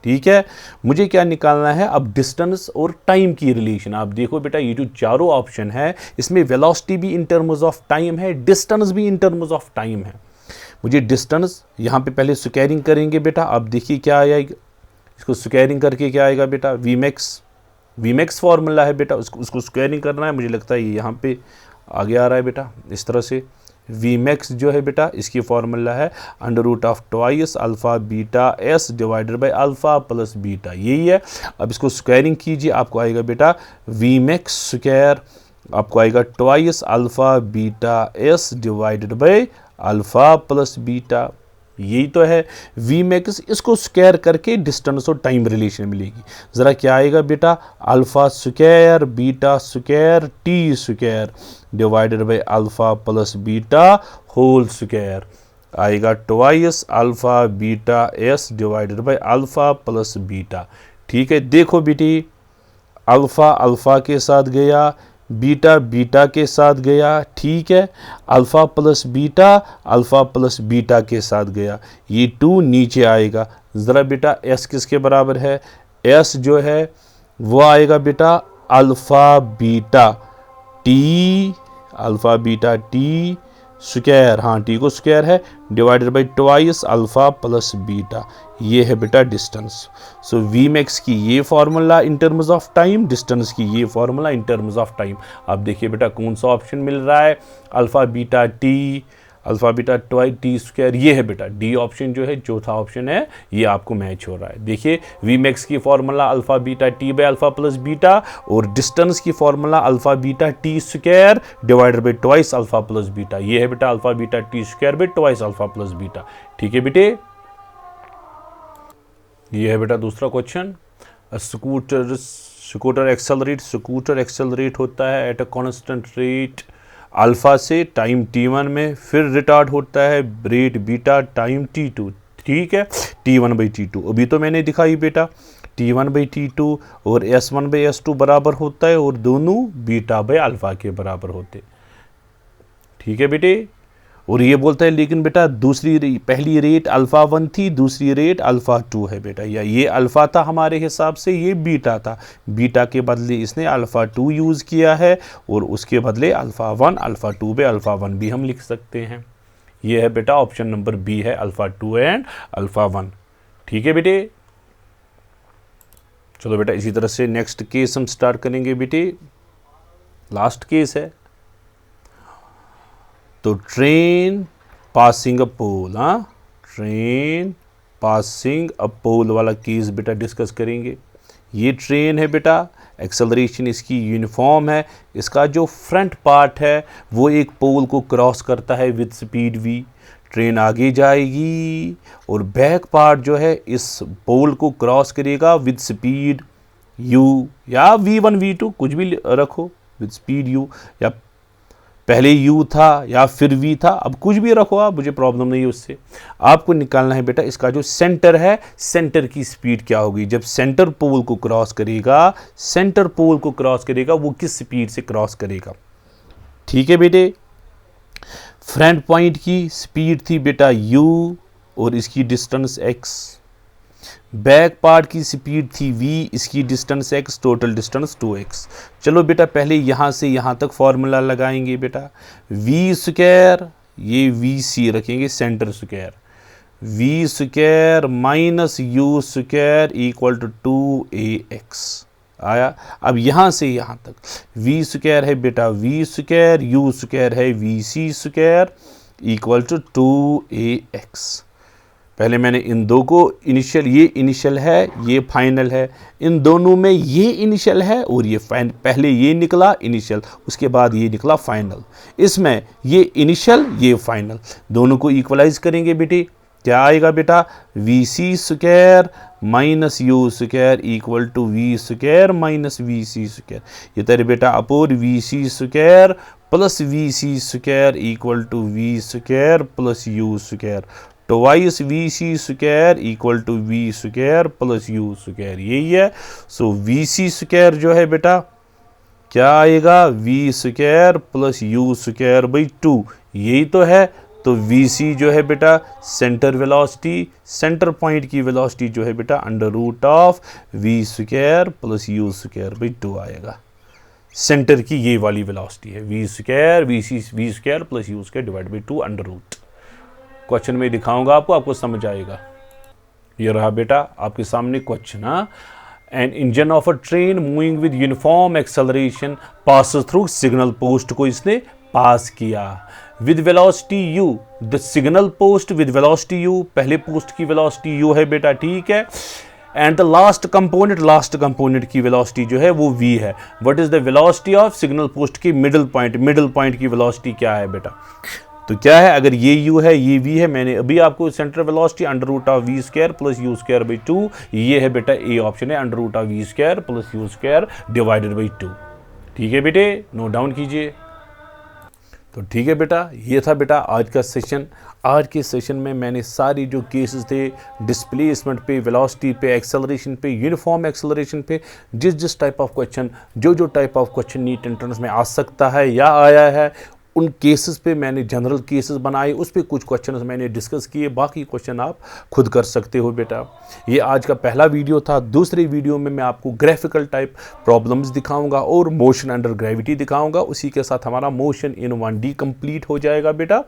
ठीक है, मुझे क्या निकालना है अब? डिस्टेंस और टाइम की रिलेशन। आप देखो बेटा ये जो चारों ऑप्शन है इसमें वेलोसिटी भी इन टर्म्स ऑफ टाइम है, डिस्टेंस भी इन टर्म्स ऑफ टाइम है। मुझे डिस्टेंस यहाँ पे पहले स्क्वायरिंग करेंगे बेटा, अब देखिए क्या आएगा। इसको स्क्वायरिंग करके क्या आएगा बेटा? वी मैक्स फॉर्मूला है बेटा, उसको स्क्वायरिंग करना है। मुझे लगता है ये यहाँ पे आगे आ रहा है बेटा इस तरह से। वी मैक्स जो है बेटा इसकी फॉर्मूला है under root of twice alpha beta s divided by alpha plus beta, यही है। अब इसको स्क्वायरिंग कीजिए, आपको आएगा बेटा वी मैक्स स्क्वायर, आपको आएगा twice alpha beta s divided by alpha plus beta. यही तो है वी मैक्स। इसको स्क्वायर करके डिस्टेंस और टाइम रिलेशन मिलेगी। ज़रा क्या आएगा बेटा? Alpha square beta square t square divided by alpha plus beta whole square आएगा twice alpha beta s divided by alpha plus beta. ठीक है, देखो बेटी अल्फ़ा अल्फ़ा के साथ गया, बीटा बीटा के साथ गया। ठीक है, अल्फ़ा प्लस बीटा के साथ गया। ये 2 नीचे आएगा। ज़रा बेटा एस किसके बराबर है? एस जो है वो आएगा बेटा अल्फ़ा बीटा टी स्क्वायर, हाँ टी को स्क्वायर है, divided by twice alpha plus beta. ये है बेटा डिस्टेंस। सो वी मैक्स की ये formula in terms of time, distance की ये formula in terms of time. अब देखिए बेटा कौन सा ऑप्शन मिल रहा है? Alpha beta twice T square, ये है बेटा डी ऑप्शन जो है, चौथा ऑप्शन है, ये आपको मैच हो रहा है। देखिए वी मैक्स की formula alpha beta T by alpha plus beta और डिस्टेंस की formula alpha beta T square divided by twice alpha plus beta. ये है बेटा alpha beta T square by twice alpha plus beta. ठीक है बेटे, ये है बेटा दूसरा क्वेश्चन। स्कूटर एक्सेलरेट होता है eight a constant rate alpha से टाइम t1 में, फिर रिटार्ड होता है रेट बीटा टाइम t2। ठीक है, t1/t2 अभी तो मैंने दिखाई बेटा t1/t2 और s1/s2 बराबर होता है और दोनों बीटा बाई अल्फ़ा के बराबर होते। ठीक है बेटे, और ये बोलता है लेकिन बेटा पहली रेट अल्फ़ा 1 थी, दूसरी रेट अल्फ़ा 2 है बेटा, या ये अल्फ़ा था हमारे हिसाब से, ये बीटा था। बीटा के बदले इसने अल्फ़ा 2 यूज़ किया है और उसके बदले अल्फ़ा 1 अल्फ़ा 2 बाई अल्फ़ा 1 भी हम लिख सकते हैं। ये है बेटा ऑप्शन नंबर बी है अल्फ़ा 2 एंड अल्फ़ा 1। ठीक है बेटे, चलो बेटा इसी तरह से नेक्स्ट केस हम स्टार्ट करेंगे बेटे। लास्ट केस है तो train passing a pole, train passing a pole वाला केस बेटा डिस्कस करेंगे। ये ट्रेन है बेटा, एक्सेलरेशन इसकी यूनिफॉर्म है, इसका जो फ्रंट पार्ट है वो एक पोल को क्रॉस करता है विद स्पीड v। ट्रेन आगे जाएगी और बैक पार्ट जो है इस पोल को क्रॉस करेगा विद स्पीड u या v1 v2 कुछ भी रखो, विद स्पीड u या पहले u था या फिर v था, अब कुछ भी रखो आप, मुझे प्रॉब्लम नहीं है उससे। आपको निकालना है बेटा इसका जो सेंटर है, सेंटर की स्पीड क्या होगी जब सेंटर पोल को क्रॉस करेगा, सेंटर पोल को क्रॉस करेगा वो किस स्पीड से क्रॉस करेगा। ठीक है बेटे, फ्रंट पॉइंट की स्पीड थी बेटा u और इसकी डिस्टेंस x, बैक पार्ट की स्पीड थी v, इसकी distance x, total distance 2x। चलो बेटा पहले यहाँ से यहाँ तक फॉर्मूला लगाएंगे बेटा, v स्क्वायर, ये vc रखेंगे centre square, v square minus u square equal to 2ax आया। अब यहाँ से यहाँ तक v स्क्वायर है बेटा v स्क्वायर, u स्क्वायर है vc square equal to 2ax। पहले मैंने इन दो को इनिशियल, ये इनिशियल है ये फाइनल है, इन दोनों में ये इनिशियल है और ये फाइनल, पहले ये निकला इनिशियल उसके बाद ये निकला फाइनल, इसमें ये इनिशियल ये फाइनल, दोनों को इक्वलाइज करेंगे बेटे, क्या आएगा बेटा vc square minus u square equal to v square minus vc square, ये तेरे बेटा अपोर vc square plus vc square equal to v square plus u square, twice vc square equal to v square plus u square, यही है। सो vc square जो है बेटा क्या आएगा v square plus u square by 2, यही तो है। तो vc जो है बेटा सेंटर वेलोसिटी, सेंटर पॉइंट की वेलोसिटी जो है बेटा under root of v square plus u square by 2 आएगा। सेंटर की ये वाली वेलोसिटी है v square v square plus u square divide by 2 under root. Question में दिखाऊंगा आपको समझ आएगा। ये रहा बेटा आपके सामने question. An engine of a train moving with uniform acceleration passes through signal post को इसने पास किया with velocity u, the signal post with velocity u, पहले पोस्ट की वेलोसिटी u है बेटा, ठीक है। एंड द लास्ट कंपोनेंट की वेलोसिटी जो है वो v है। What is the velocity of signal post की मिडिल पॉइंट की वेलोसिटी क्या है बेटा। तो क्या है, अगर ये u है ये v है, मैंने अभी आपको centre velocity under root of v square plus u square by 2, ये है बेटा ए ऑप्शन है under root of v square plus u square divided by 2। ठीक है बेटे, नोट डाउन कीजिए। तो ठीक है बेटा, ये था बेटा आज का सेशन। आज के सेशन में मैंने सारी जो केसेस थे डिस्प्लेसमेंट पे, वेलोसिटी पे, एक्सेलरेशन पे, यूनिफॉर्म एक्सेलरेशन पे, जिस टाइप ऑफ क्वेश्चन, जो type of question NEET entrance में आ सकता है या आया है, उन केसेस पे मैंने जनरल केसेस बनाए, उस पे कुछ क्वेश्चंस मैंने डिस्कस किए, बाकी क्वेश्चन आप खुद कर सकते हो बेटा। ये आज का पहला वीडियो था। दूसरे वीडियो में मैं आपको ग्राफिकल टाइप प्रॉब्लम्स दिखाऊंगा और मोशन अंडर ग्रेविटी दिखाऊंगा। उसी के साथ हमारा मोशन इन 1D कंप्लीट हो जाएगा बेटा,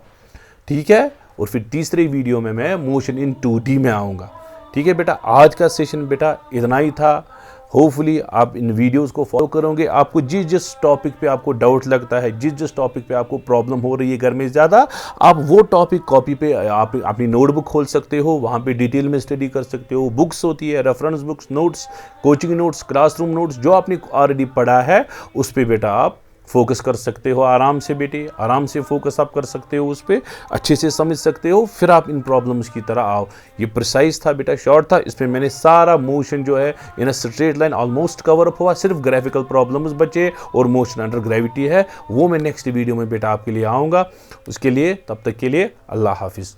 ठीक है। और फिर तीसरे वीडियो में मैं मोशन इन 2D में आऊँगा, ठीक है बेटा। आज का सेशन बेटा इतना ही था। होपफुली आप इन वीडियोस को फॉलो करोगे। आपको जिस टॉपिक पे आपको डाउट लगता है, जिस टॉपिक पे आपको प्रॉब्लम हो रही है घर में ज़्यादा, आप वो टॉपिक कॉपी पे आप अपनी नोटबुक खोल सकते हो, वहाँ पे डिटेल में स्टडी कर सकते हो। बुक्स होती है, reference books, notes, coaching notes, classroom notes, जो आपने ऑलरेडी पढ़ा है उस पर बेटा आप फोकस कर सकते हो। आराम से बेटे, आराम से फोकस आप कर सकते हो, उस पर अच्छे से समझ सकते हो, फिर आप इन प्रॉब्लम्स की तरह आओ। ये प्रिसाइज था बेटा, शॉर्ट था, इसमें मैंने सारा मोशन जो है in a straight line almost cover up हुआ। सिर्फ ग्राफिकल प्रॉब्लम्स बचे और मोशन अंडर ग्रेविटी है, वो मैं नेक्स्ट वीडियो में बेटा आपके लिए आऊँगा। उसके लिए तब तक के लिए अल्लाह हाफिज़।